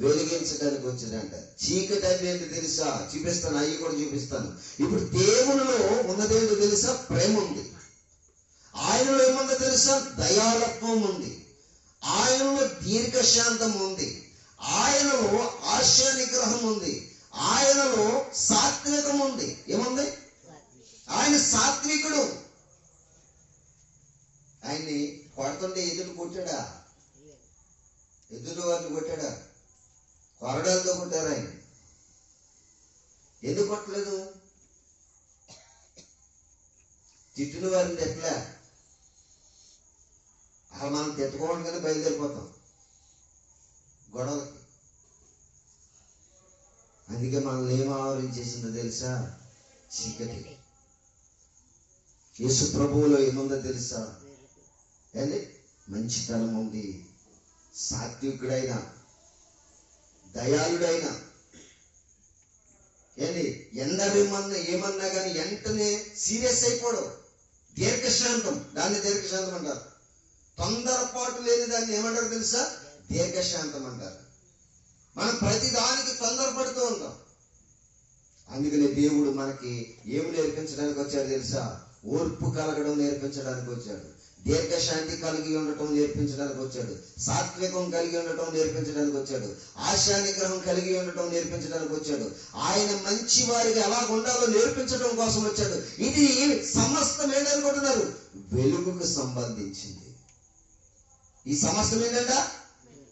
వెలిగించడానికి వచ్చాడంట. చీకటి అంటే ఏంటి తెలుసా? చూపిస్తాను, అవి కూడా చూపిస్తాను. ఇప్పుడు దేవునిలో ఉన్నదేంటో తెలుసా? ప్రేమ ఉంది. ఆయనలో ఏముందో తెలుసా? దయాళత్వం ఉంది. ఆయనలో దీర్ఘశాంతం ఉంది. ఆయనలో ఆశా నిగ్రహం ఉంది. ఆయనలో సాత్వికం కొట్టాడా? ఎదుటి వారిని కొట్టాడా? కొరడాలతో కొట్టారు ఆయన. ఎందుకు కొట్టలేదు? తిట్టిన వారిని తిట్టలే. అసలు మనం తిట్టుకోవడానికనే బయలుదేరిపోతాం గొడవలకి. అందుకే మనల్ని ఏం ఆవరించేసిందో తెలుసా? చీకటి. యేసు ప్రభువులో ఏముందో తెలుసా? ఏంటి? మంచితనం ఉంది. సాత్వికుడైన, దయాళుడైన, ఏంటి ఏమన్నా కానీ వెంటనే సీరియస్ అయిపోవడం. దీర్ఘశాంతం, దాన్ని దీర్ఘశాంతం అంటారు. తొందరపాటు లేని దాన్ని ఏమంటారు తెలుసా? దీర్ఘశాంతం అంటారు. మనం ప్రతి దానికి తొందరపడుతూ ఉంటాం. అందుకనే దేవుడు మనకి ఏమి నేర్పించడానికి వచ్చాడు తెలుసా? ఓర్పు కలగడం నేర్పించడానికి వచ్చాడు. దీర్ఘశాంతి కలిగి ఉండటం నేర్పించడానికి వచ్చాడు. సాత్వికం కలిగి ఉండటం నేర్పించడానికి వచ్చాడు. ఆశా నిగ్రహం కలిగి ఉండటం నేర్పించడానికి వచ్చాడు. ఆయన మంచి వారికి ఎలా ఉండాలో నేర్పించడం కోసం వచ్చాడు. ఇది సమస్తం ఏంటనుకుంటున్నారు? వెలుగుకు సంబంధించింది. ఈ సమస్తం ఏంటంట?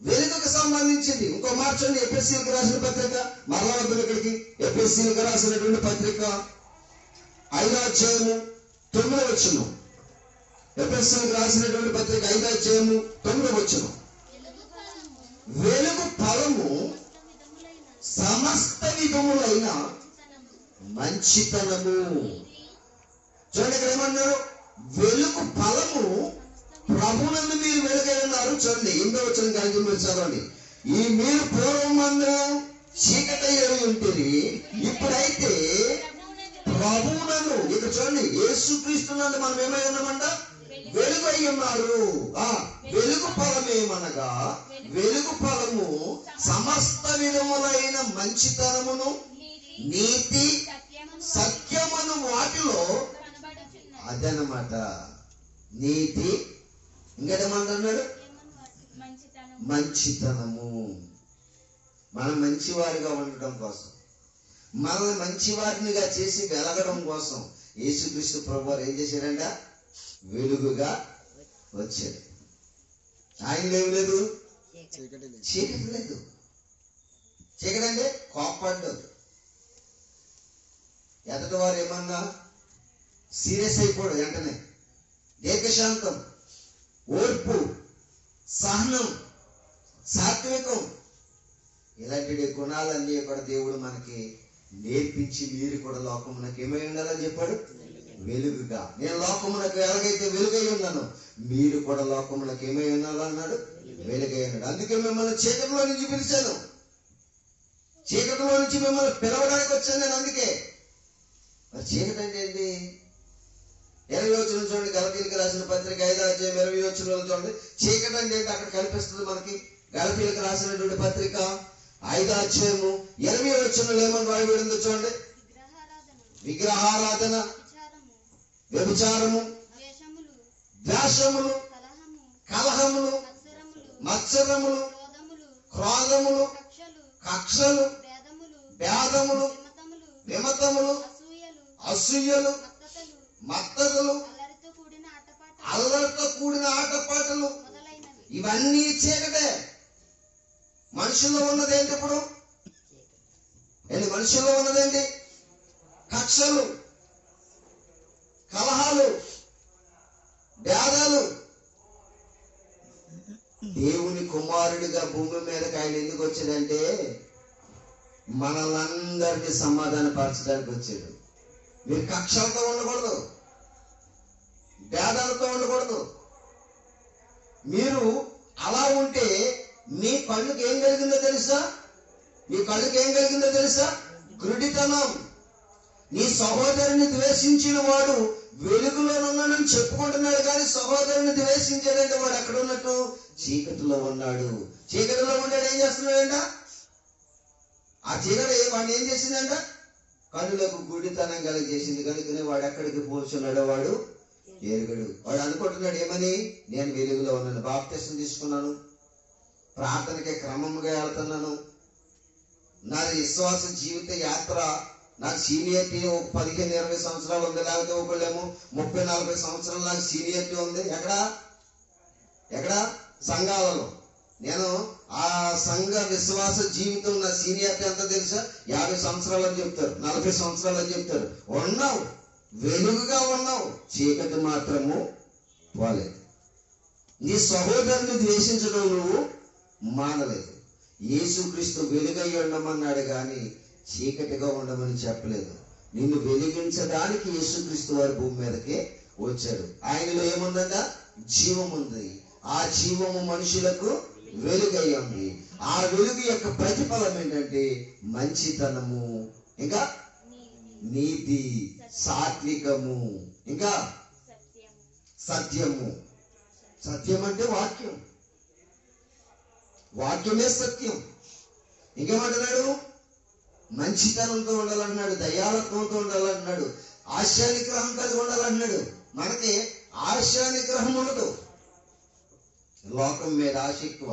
వెలుగుకు సంబంధించింది. ఇంకో మార్చండి. ఎఫెసీయులకు రాసిన పత్రిక, మరలా వద్దాం ఇక్కడికి. ఎఫెసీయులకు రాసినటువంటి పత్రిక 5వ అధ్యాయము 9వ వచనం. ఎఫెసీయులకు రాసినటువంటి పత్రిక 5వ అధ్యాయము 9వ వచనం. వెలుగు ఫలము సమస్త విధములైన మంచితనము. చూడండి ఇక్కడ ఏమన్నారు? వెలుగు ఫలము ప్రభువునందు మీరు వెలుగై ఉన్నారు. చూడండి 8వ వచనం కలిగి మీరు చదవండి. ఈ మీరు పూర్వమందు చీకటయ్యి ఉంటుంది, ఇప్పుడైతే ప్రభువునందు, ఇక్కడ చూడండి, యేసుక్రీస్తునందు మనం ఏమై ఉన్నామంట? వెలుగు అయి ఉన్నారు. వెలుగు ఫలం ఏమనగా, వెలుగు ఫలము సమస్త విధములైన మంచితనమును, నీతి, సత్యమును వాటిలో. అదనమాట నీతి. ఇంకేమంటున్నాడు? మంచితనము. మనం మంచివారిగా ఉండటం కోసం, మనల్ని మంచివారినిగా చేసి వెలగడం కోసం యేసుక్రీస్తు ప్రభువారు ఏం చేశారంట? వెలుగుగా వచ్చాడు. ఆయనలో ఏం లేదు? చీకటి లేదు. చీకటి అంటే కోపడ్డాడు. ఎదటి వారు ఏమన్నా సీరియస్ అయిపోడు. వెంటనే దీర్ఘశాంతం, ఓర్పు, సహనం, సాత్వికం, ఇలాంటి గుణాలన్నీ కూడా దేవుడు మనకి నేర్పించి మీరు కూడా లోకమునకు ఏమై ఉండాలని చెప్పాడు? వెలుగుగా. నేను లోకమునకు ఎలాగైతే వెలుగై ఉన్నాను, మీరు కూడా లోకమునకు ఏమై ఉండాలన్నాడు? వెలుగై ఉన్నాడు. అందుకే మిమ్మల్ని చీకటిలో నుంచి పిలిచాను. చీకటిలో నుంచి మిమ్మల్ని పిలవడానికి వచ్చాను నేను. అందుకే మరి చీకటి అంటే ఏంటి? 20వ వచనం చూడండి. గలతీయులకు రాసిన పత్రిక 5వ అధ్యాయం 20వ వచనంలో చూడండి. చీకటి అంటే ఏంటి అక్కడ కనిపిస్తుంది మనకి. గలతీయులకు రాసినటువంటి పత్రిక 5వ అధ్యాయము 20వ వచనంలో ఏమని రాయబడిందో చూడండి. విగ్రహారాధన, వ్యభిచారము, ద్వేషములు, కలహములు, మత్సరములు, క్రోధములు, కక్షలు, భేదములు, విమతములు, అసూయలు, మత్తదులు, అల్లరితో కూడిన ఆటపాటలు, ఇవన్నీ చీకటే. మనుషుల్లో ఉన్నదేంటి? ఇప్పుడు మనుషుల్లో ఉన్నదేంటి? కక్షలు, కలహాలు, భేదాలు. దేవుని కుమారుడిగా భూమి మీదకి ఆయన ఎందుకు వచ్చాడంటే మనల్ని సమాధానపరచడానికి వచ్చాడు. మీరు కక్షలతో ఉండకూడదు, భేదాలతో ఉండకూడదు. మీరు అలా ఉంటే మీ కళ్ళుకి ఏం కలిగిందో తెలుసా? మీ కళ్ళుకి ఏం కలిగిందో తెలుసా? గురుడితనం. నీ సహోదరుని ద్వేషించిన వాడు వెలుగులోనున్నాడని చెప్పుకుంటున్నాడు, కానీ సహోదరుని ద్వేషించాడంటే వాడు ఎక్కడ ఉన్నట్టు? చీకటిలో ఉన్నాడు. చీకటిలో ఉండాడు. ఏం చేస్తున్నాడంట? ఆ చీకటి వాడిని ఏం చేసిందంట? కనులకు గుడితనం కలిగేసింది. కనుకనే వాడు ఎక్కడికి పోల్చున్నాడో వాడు ఎరుగడు. వాడు అనుకుంటున్నాడు ఏమని? నేను వెలుగులో ఉన్నాను, బాప్తిసం తీసుకున్నాను, ప్రార్థనకి క్రమంగా వెళ్తున్నాను, నా విశ్వాస జీవిత యాత్ర, నాకు సీనియర్టీ 15-20 సంవత్సరాలు ఉంది, లేకపోతే ఒకళ్ళేమో 30-40 సంవత్సరాలు నాకు సీనియర్టీ ఉంది. ఎక్కడా సంఘాలలో. నేను ఆ సంఘ విశ్వాస జీవితం నా సీనియారిటీ ఎంత తెలుసా? 50 సంవత్సరాలు అని చెప్తారు, 40 సంవత్సరాలు అని చెప్తారు. ఉన్నావు, వెలుగుగా ఉన్నావు, చీకటి మాత్రము పోలేదు. నీ సహోదరుని ద్వేషించడం నువ్వు మానలేదు. యేసుక్రీస్తు వెలుగై ఉండమన్నాడు కానీ చీకటిగా ఉండమని చెప్పలేదు. నిన్ను వెలిగించడానికి యేసుక్రీస్తు వారి భూమి మీదకే వచ్చాడు. ఆయనలో ఏముందంట? జీవం ఉంది. ఆ జీవము మనుషులకు వెలుగై ఉంది. ఆ వెలుగు యొక్క ప్రతిఫలం ఏంటంటే మంచితనము, ఇంకా నీతి, సాత్వికము, ఇంకా సత్యము. సత్యం అంటే వాక్యం, వాక్యమే సత్యం. ఇంకేమంటున్నాడు? మంచితనంతో ఉండాలన్నాడు, దయాళత్వంతో ఉండాలన్నాడు, ఆశానిగ్రహం కలిగి ఉండాలన్నాడు. మనకి ఆశానిగ్రహం ఉండదు, లోకం మీద ఆశ ఎక్కువ.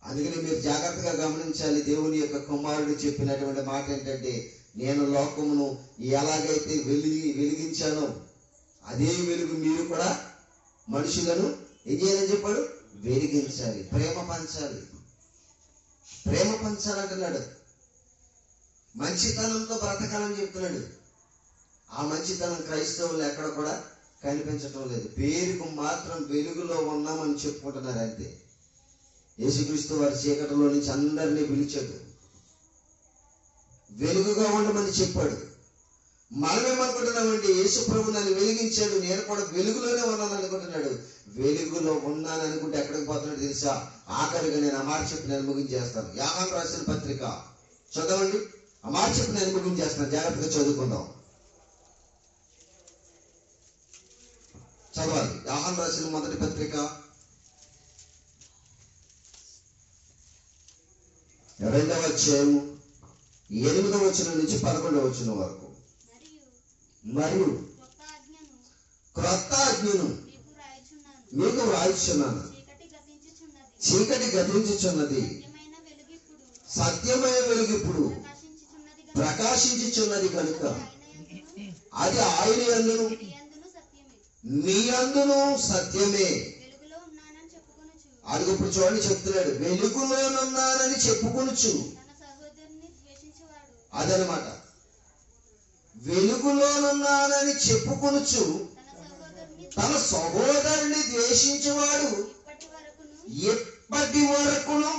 అందుకని మీరు జాగ్రత్తగా గమనించాలి. దేవుని యొక్క కుమారుడు చెప్పినటువంటి మాట ఏంటంటే, నేను లోకమును ఎలాగైతే వెలిగించానో అదే వెలుగు మీరు కూడా మనుషులను ఏం చేయాలని చెప్పాడు? వెలిగించాలి, ప్రేమ పంచాలి. ప్రేమ పంచాలంటున్నాడు. మంచితనంతో బ్రతకాలని చెప్తున్నాడు. ఆ మంచితనం క్రైస్తవులు ఎక్కడ కూడా కనిపించటం లేదు. పేరుకు మాత్రం వెలుగులో ఉన్నామని చెప్పుకుంటున్నారు అంతే. యేసుక్రీస్తు వారి చీకటిలో నుంచి అందరినీ పిలిచాడు, వెలుగుగా ఉండమని చెప్పాడు. మనమేమనుకుంటున్నామండి? యేసు ప్రభు నన్ను వెలిగించాడు, నేను కూడా వెలుగులోనే ఉన్నాను అనుకుంటున్నాడు. వెలుగులో ఉన్నాను అనుకుంటే ఎక్కడికి పోతున్నాడు తెలుసా? ఆఖరిగా నేను ఆ మాట చెప్పి నేను ముగించేస్తాను. యోహాను రాసిన పత్రిక చదవండి. ఆ మాట చెప్పి నేను ముగించేస్తాను, జాగ్రత్తగా చదువుకుందాం. చదవాలి. యోహాను రాసిన మొదటి పత్రిక 2వ అధ్యాయము 8వ వచనం నుంచి 11వ వచనం వరకు. మరియు క్రొత్త ఆజ్ఞను మీకు వ్రాయిచున్నాను, చీకటి గతించుచున్నది, సత్యమైన వెలుగు ఇప్పుడు ప్రకాశించుచున్నది కనుక అది ఆయన యందును మీ అందును సత్యమే. అది ఇప్పుడు చూడండి చెప్తున్నాడు, వెలుగులోనున్నానని చెప్పుకొనుచు. అదనమాట, వెలుగులోనున్నానని చెప్పుకొనుచు తన సహోదరుని ద్వేషించేవాడు ఎప్పటి వరకును.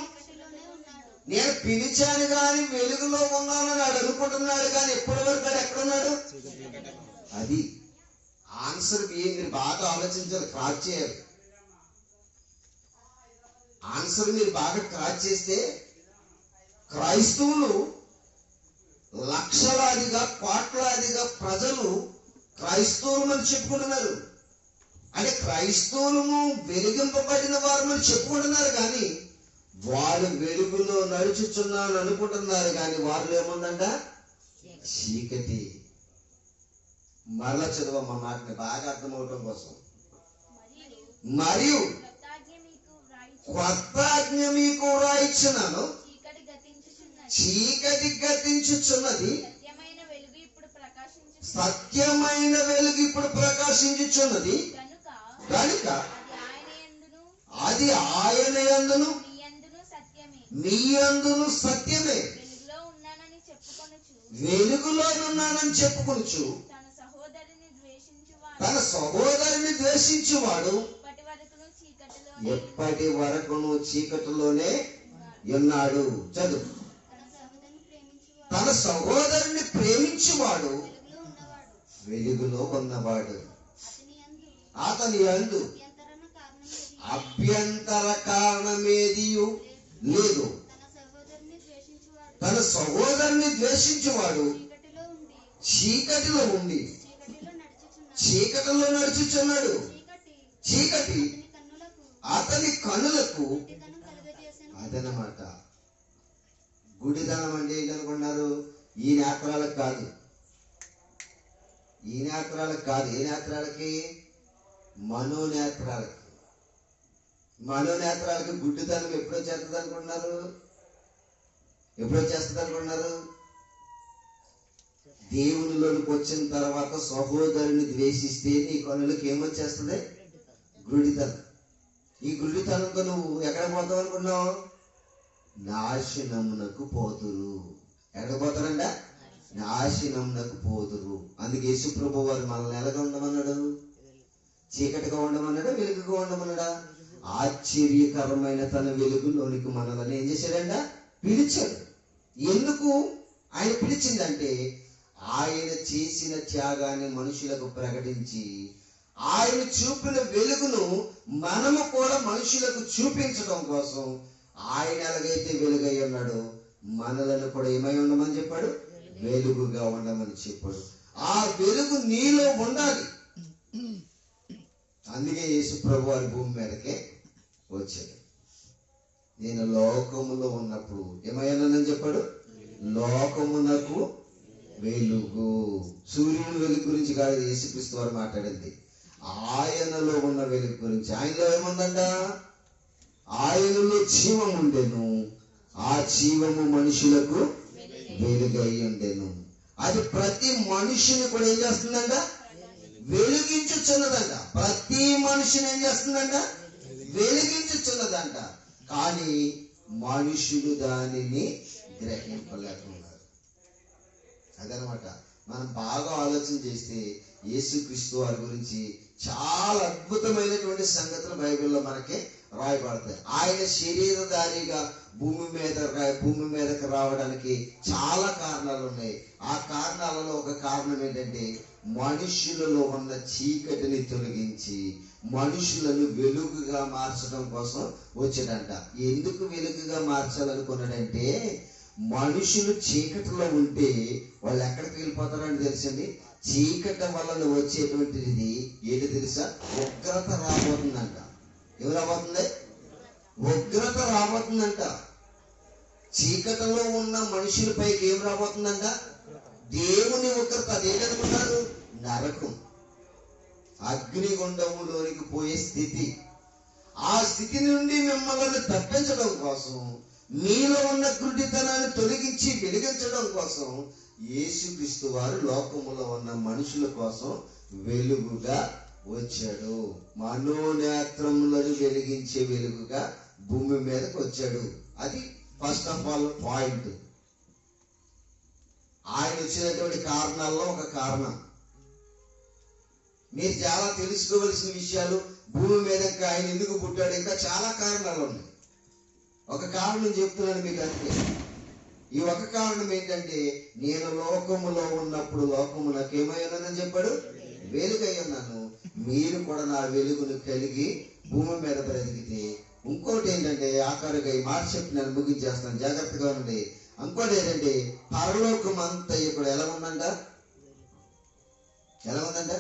నేను పిలిచాను కానీ వెలుగులో ఉన్నానని అనుకుంటున్నాడు కానీ ఎప్పటి వరకు ఎక్కడున్నాడు? అది ఆన్సర్. మీరు బాగా ఆలోచించాలి, క్రాచ్ చేయాలి. ఆన్సర్ మీరు బాగా క్రాచ్ చేస్తే క్రైస్తవులు లక్షలాదిగా కోట్లాదిగా ప్రజలు క్రైస్తవులు అని చెప్పుకుంటున్నారు. అంటే క్రైస్తవులము వెలిగింపబడిన వారు అని చెప్పుకుంటున్నారు కానీ వారు వెలుగులో నడుచుచున్నాను అనుకుంటున్నారు కానీ వారిలో ఏముందంట? చీకటి. మరలా చదవమ్మ మాటని బాగా అర్థమవటం కోసం. మరియు కొత్త ఆజ్ఞ మీకు వ్రాయిచున్నాను, చీకటి గతించుచున్నది, సత్యమైన వెలుగు ఇప్పుడు ప్రకాశించుచున్నది కనుక అది ఆయన యందును మీ యందును సత్యమే. వెలుగులోనున్నానని చెప్పుకొనుచు తన సహోదరుని ద్వేషించువాడు ఎప్పటి వరకును చీకటిలోనే ఉన్నాడు. చదువు. తన సహోదరుని ప్రేమించువాడు వెలుగులో ఉన్నవాడు, అతని యందు అభ్యంతర కారణమేదియు లేదు. తన సహోదరుని ద్వేషించువాడు చీకటిలో ఉండి చీకటిలో నడుచుచున్నాడు. చీకటి అతని కన్నులకు. అదనమాట గుడిదనం అంటే ఏంటనుకున్నారు? ఈ నేత్రాలకు కాదు, ఈ నేత్రాలకు కాదు. ఏ నేత్రాలకి? మనోనేత్రాలకి. మనోనేత్రాలకి గుడ్డిదనం ఎప్పుడో చేస్తుంది అనుకుంటున్నారు? ఎప్పుడో చేస్తుంది అనుకుంటున్నారు? దేవునిలోనికి వచ్చిన తర్వాత సహోదరుని ద్వేషిస్తే నీ కనులకు ఏమొచ్చేస్తుంది? గుడిదనం. ఈ గుడ్డితనంతో నువ్వు ఎక్కడ పోతావు అనుకున్నావు? నాశనమునకు పోతురు. ఎక్కడ పోతారంట? నాశనమునకు పోతురు. అందుకే యేసు ప్రభు వారు మనల్ని ఎలాగ ఉండమన్నాడు? చీకటిగా ఉండమన్నాడా, వెలుగుగా ఉండమన్నాడా? ఆశ్చర్యకరమైన తన వెలుగులోనికి మనల్ని ఏం చేశాడంట? పిలిచాడు. ఎందుకు ఆయన పిలిచిందంటే, ఆయన చేసిన త్యాగాన్ని మనుషులకు ప్రకటించి ఆయన చూపిన వెలుగును మనము కూడా మనుషులకు చూపించడం కోసం ఆయన ఎలాగైతే వెలుగై ఉన్నాడో మనలను కూడా ఏమై ఉండమని చెప్పాడు? వెలుగుగా ఉండమని చెప్పాడు. ఆ వెలుగు నీలో ఉండాలి. అందుకే యేసు ప్రభు వారి భూమి మీదకే వచ్చాడు. నేను లోకములో ఉన్నప్పుడు ఏమయ్యానని చెప్పాడు? లోకమునకు వెలుగు. సూర్యుని వెలుగు గురించి కాదు యేసుక్రీస్తు వారు మాట్లాడింది, ఆయనలో ఉన్న వెలుగు గురించి. ఆయనలో ఏముందంట? ఆయనలో జీవం ఉండెను, ఆ జీవము మనుషులకు వెలుగై ఉండెను. అది ప్రతి మనుషుని కూడా ఏం చేస్తుందంట? వెలిగించుచున్నదంట. ప్రతి మనుషుని ఏం చేస్తుందంట? వెలిగించుచున్నదంట. కానీ మనుషులు దానిని గ్రహింపలేకున్నారు. అదనమాట. మనం బాగా ఆలోచన చేస్తే యేసుక్రీస్తు వారి గురించి చాలా అద్భుతమైనటువంటి సంగతులు బైబిల్లో మనకి రాయబడతాయి. ఆయన శరీరధారిగా భూమి మీదకి రావడానికి చాలా కారణాలు ఉన్నాయి. ఆ కారణాలలో ఒక కారణం ఏంటంటే, మనుషులలో ఉన్న చీకటిని తొలగించి మనుషులను వెలుగుగా మార్చడం కోసం వచ్చాడంట. ఎందుకు వెలుగుగా మార్చాలనుకున్నాడంటే, మనుషులు చీకటిలో ఉంటే వాళ్ళు ఎక్కడికి వెళ్ళిపోతారని తెలుసండి? చీకటి వలన వచ్చేటువంటిది ఏంటి తెలుసా? ఉగ్రత రాబోతుందంట. ఏం రాబోతుంది? ఉగ్రత రాబోతుందంట. చీకటిలో ఉన్న మనుషులపైకి ఏం రాబోతుందంట? దేవుని ఉగ్రత. అదేంటనుకుంటారు? నరకం, అగ్నిగుండములోనికి పోయే స్థితి. ఆ స్థితి నుండి మిమ్మల్ని తప్పించడం కోసం, మీలో ఉన్న గుడ్డితనాన్ని తొలగించి వెలిగించడం కోసం యేసుక్రీస్తు వారు లోకములో ఉన్న మనుషుల కోసం వెలుగుగా వచ్చాడు. మనోనేత్రములను వెలిగించే వెలుగుగా భూమి మీదకి వచ్చాడు. అది ఫస్ట్ ఆఫ్ ఆల్ పాయింట్. ఆయన వచ్చినటువంటి కారణాల్లో ఒక కారణం. మీరు చాలా తెలుసుకోవలసిన విషయాలు, భూమి మీద ఆయన ఎందుకు పుట్టాడు, ఇంకా చాలా కారణాలు ఉన్నాయి. ఒక కారణం చెప్తున్నాను మీకు అంతే. ఈ ఒక కారణం ఏంటంటే, నేను లోకములో ఉన్నప్పుడు లోకము నాకేమైనానని చెప్పాడు? వెలుగై ఉన్నాను. మీరు కూడా నా వెలుగును కలిగి భూమి మీద బ్రతికితే. ఇంకోటి ఏంటంటే, ఆఖరిగా ఈ మాట చెప్పి నేను ముగించేస్తాను, జాగ్రత్తగా ఉండి. ఇంకోటి ఏంటంటే, పరలోకం అంతా ఇప్పుడు ఎలా ఉందంట? ఎలా ఉందంట?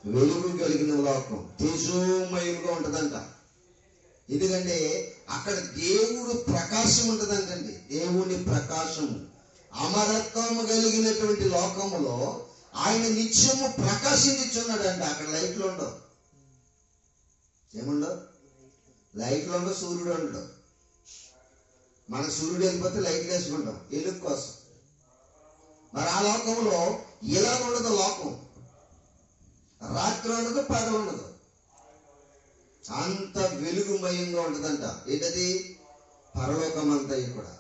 వెలుగు కలిగిన లోకం, తేజోమయంగా ఉంటదంట. ఎందుకంటే అక్కడ దేవుడు ప్రకాశం ఉంటదంటండి. దేవుని ప్రకాశము, అమరత్వము కలిగినటువంటి లోకములో ఆయన నిత్యము ప్రకాశించున్నాడంట. అక్కడ లైట్లు ఉండవు. ఏముండవు? లైట్లు ఉండవు, సూర్యుడు ఉండవు. మన సూర్యుడు వెళ్ళిపోతే లైట్లు వేసుకుంటాం వెలుగు కోసం. మరి ఆ లోకంలో ఇలా ఉండదు. లోకం రాత్రి ఉండదు, పగలు ఉండదు, అంత వెలుగుమయంగా ఉంటదంట. ఏంటది? పరలోకం అంతా కూడా.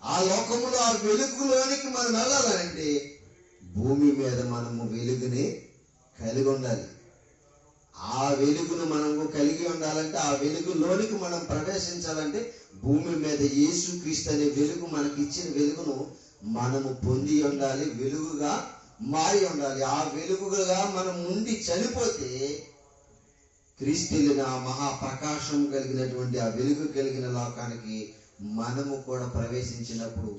ఆ లోకములో ఆ వెలుగులోనికి మనం వెళ్ళాలంటే భూమి మీద మనము వెలుగుని కలిగి ఉండాలి. ఆ వెలుగును మనము కలిగి ఉండాలంటే, ఆ వెలుగులోనికి మనం ప్రవేశించాలంటే భూమి మీద యేసుక్రీస్తు అనే వెలుగు మనకి ఇచ్చిన వెలుగును మనము పొంది ఉండాలి, వెలుగుగా మారి ఉండాలి. ఆ వెలుగుగా మనం ఉండి చనిపోతే క్రీస్తున్న మహాప్రకాశం కలిగినటువంటి ఆ వెలుగు కలిగిన లోకానికి మనము కూడా ప్రవేశించినప్పుడు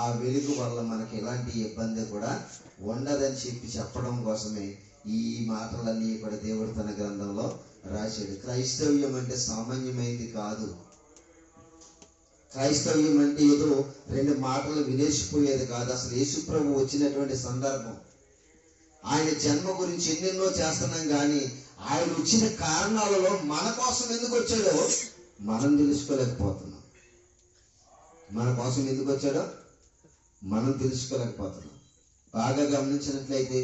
ఆ వెలుగు వల్ల మనకి ఎలాంటి ఇబ్బంది కూడా ఉండదని చెప్పడం కోసమే ఈ మాటలన్నీ కూడా దేవుడు తన గ్రంథంలో రాశాడు. క్రైస్తవ్యం అంటే సామాన్యమైంది కాదు. క్రైస్తవ్యం అంటే ఏదో రెండు మాటలు వినేసిపోయేది కాదు. అసలు యేసుప్రభు వచ్చినటువంటి సందర్భం, ఆయన జన్మ గురించి ఎన్నెన్నో చేస్తున్నాం, కానీ ఆయన వచ్చిన కారణాలలో మన కోసం ఎందుకు వచ్చాడో మనం తెలుసుకోలేకపోతున్నాం. మన కోసం ఎందుకు వచ్చాడో మనం తెలుసుకోలేకపోతున్నాం. బాగా గమనించినట్లయితే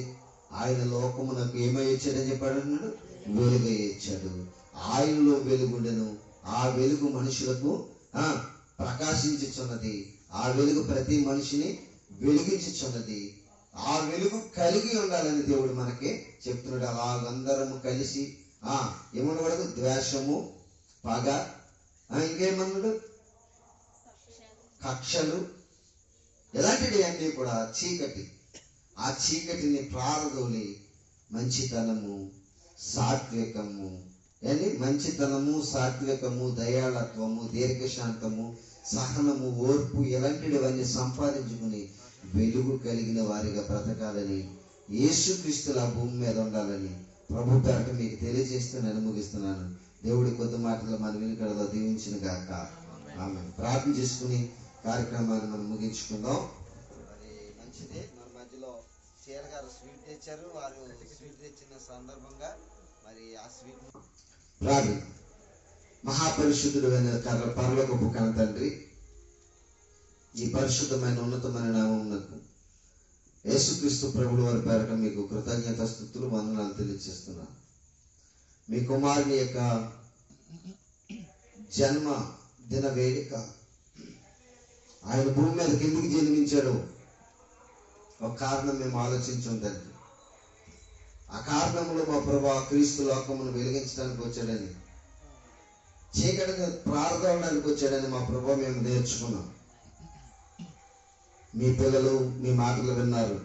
ఆయన లోకమునకు ఏమై వచ్చాడని చెప్పాడు? వెలుగై వచ్చాడు. ఆయనలో వెలుగుండెను, ఆ వెలుగు మనుషులకు ప్రకాశించుచున్నది, ఆ వెలుగు ప్రతి మనిషిని వెలిగించుచున్నది. ఆ వెలుగు కలిగి ఉండాలని దేవుడు మనకి చెప్తున్నాడు. అలాగందరము కలిసి ఏమనకూడదు, ద్వేషము, పగ, ఇంకేమన్నాడు, కక్షలు, ఇలాంటివి అన్నీ కూడా చీకటి. ఆ చీకటిని ప్రారదోలి మంచితనము, సాత్వికము, మంచితనము, సాత్వికము, దయాళత్వము, దీర్ఘశాంతము, సహనము, ఓర్పు, ఇలాంటివన్నీ సంపాదించుకుని వెలుగు కలిగిన వారిగా బ్రతకాలని, యేసుక్రీస్తుల భూమి మీద ఉండాలని ప్రభు పేరట మీకు తెలియజేస్తూ నేను ముగిస్తున్నాను. దేవుడి కొద్ది మాటలు మన వెనుకడలో దీవించిన గాక. ఆమె ప్రార్థన చేసుకుని కార్యక్రమాన్ని మనం ముగించుకుందాం. మరి మంచిదే, మన మధ్యలో చీర గారు స్వీట్ తెచ్చారు. వారు స్వీట్ తెచ్చిన సందర్భంగా మరి ఆ స్వీట్ ప్రార్థన. మహాపరిశుద్ధుడు అయిన పరలోకపు కన్న తండ్రి, ఈ పరిశుద్ధమైన ఉన్నతమైన నామమునకు యేసుక్రీస్తు ప్రభువు వారి పేరట మీకు కృతజ్ఞత స్తుతులు, వందనాలు తెలియజేస్తున్నాను. మీ కుమారుని యొక్క జన్మ దిన వేడుక, ఆయన భూమి మీద ఎందుకు జన్మించాడో ఒక కారణం మేము ఆలోచించాం తండ్రి. ఆ కారణంలో మా ప్రభువా క్రీస్తు లోకమును వెలిగించడానికి వచ్చాడని, చీకటిని ప్రారదోవడానికి వచ్చాడని మా ప్రభువా మేము నేర్చుకున్నాం. మీ పిల్లలు మీ మాటలు విన్నారు,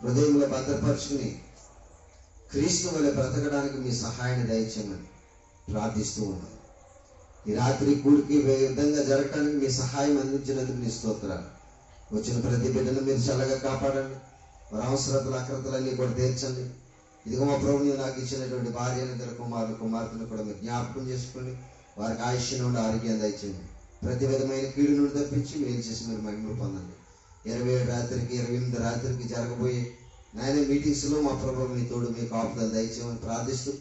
హృదయంలో భద్రపరుచుకుని క్రీస్తు వలె బ్రతకడానికి మీ సహాయాన్ని దయచేయమని ప్రార్థిస్తూ ఉన్నాం. ఈ రాత్రి కూడికి విధంగా జరగడానికి మీ సహాయం అందించినందుకు మీ స్తోత్రాలు. వచ్చిన ప్రతి బిడ్డను మీరు చల్లగా కాపాడండి, వారి అవసరతలు అక్రతలన్నీ కూడా తీర్చండి. ఇదిగో మా ప్రభువు నాకు ఇచ్చినటువంటి భార్యను, ఇద్దరు కుమార్తెను కూడా మీరు జ్ఞాపకం చేసుకోండి. వారికి ఆయుష్ నుండి ఆరోగ్యం దయచేయండి. ప్రతి విధమైన కీడు నుండి తప్పించి మేలు చేసి మీరు మహిమ పొందండి. 27 రాత్రికి 28 రాత్రికి జరగబోయే నాయన మీటింగ్స్లో మా ప్రభువు మీ తోడు, మీ కాపుదలు దయచేయమని ప్రార్థిస్తూ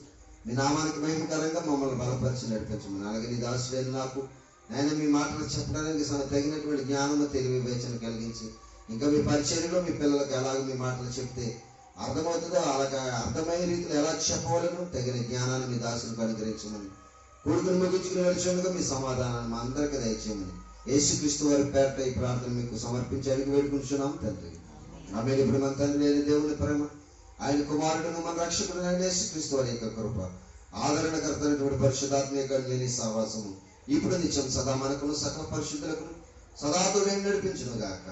మీ నామానికి మహిమకరంగా మమ్మల్ని బలపరిచి నడిపించమని, అలాగే నీ దాసుడైన నాకు నాయన మీ మాటలు చెప్పడానికి తగినటువంటి జ్ఞానము, తెలివి, వివేచన కలిగించి ఇంకా మీ పరిచర్యలో మీ పిల్లలకు ఎలాగ మీ మాటలు చెప్తే అర్థమవుతుందో అలాగా అర్థమయ్యే రీతిలో ఎలా చెప్పవాలను తగిన జ్ఞానాన్ని మీ దాసులకు అనుగ్రహించమని, కొడుకును ముగించుకుని నడిచేందుకు మీ సమాధానాన్ని మా అందరికీ దయచేయమని యేసుక్రీస్తు వారి పేరట ఈ ప్రార్థన మీకు సమర్పించడానికి వేడుకుంటున్నాం తండ్రి. ఆమె ఇప్పుడు మన తండ్రి అయిన దేవుని ప్రేమ, ఆయన కుమారుడును మన రక్షకుడు యేసుక్రీస్తు వారి యొక్క కృప, ఆదరణకర్తైనటువంటి పరిశుద్ధాత్మ యొక్క లేని సహవాసము ఇప్పుడు నిత్యం సదా మనకును సకల పరిశుద్ధులకు సదాతోనే నడిపించును గాక.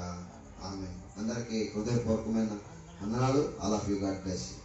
ఆమె అందరికీ హృదయపూర్వకమైన వందనాలు. All of you, God bless you.